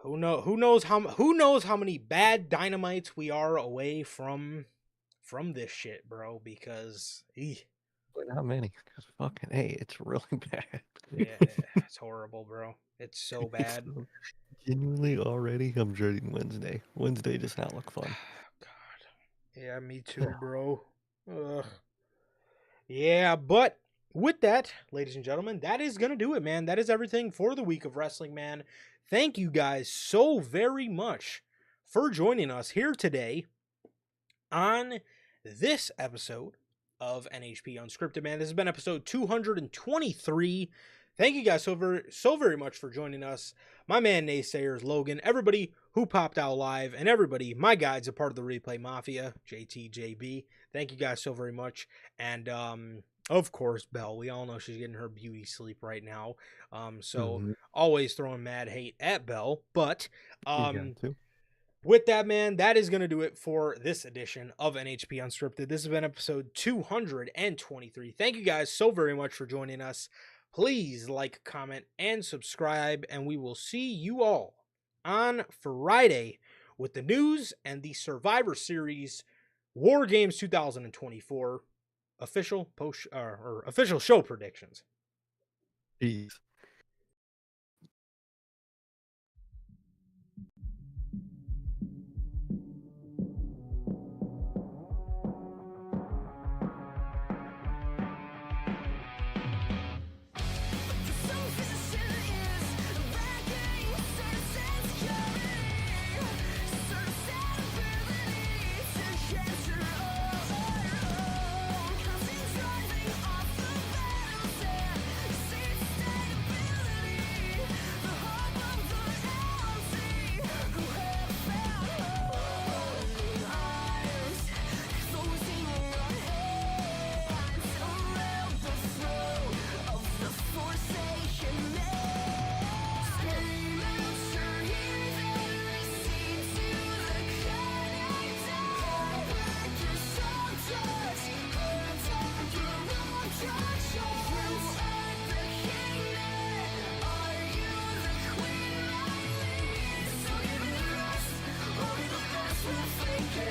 who knows how many bad dynamites we are away from this shit, bro. Because But not many. Because fucking, hey, it's really bad. yeah, it's horrible, bro. It's so It's bad. genuinely already, I'm dreading Wednesday. Wednesday does not look fun. God. Yeah, me too, bro. Ugh. Yeah, but with that, ladies and gentlemen, that is going to do it, man. That is everything for the week of wrestling, man. Thank you guys so very much for joining us here today on this episode of NHP Unscripted, man. This has been episode 223. Thank you guys so very much for joining us. My man Naysayers, Logan, everybody who popped out live, and everybody, my guides, a part of the Replay Mafia, JTJB. Thank you guys so very much. And of course, Belle. We all know she's getting her beauty sleep right now. So Hmm. always throwing mad hate at Belle. But You got to. with that, man, that is going to do it for this edition of NHP Unscripted. This has been episode 223. Thank you guys so very much for joining us. Please like, comment, and subscribe, and we will see you all on Friday with the news and the Survivor Series War Games 2024 official post or official show predictions. Peace.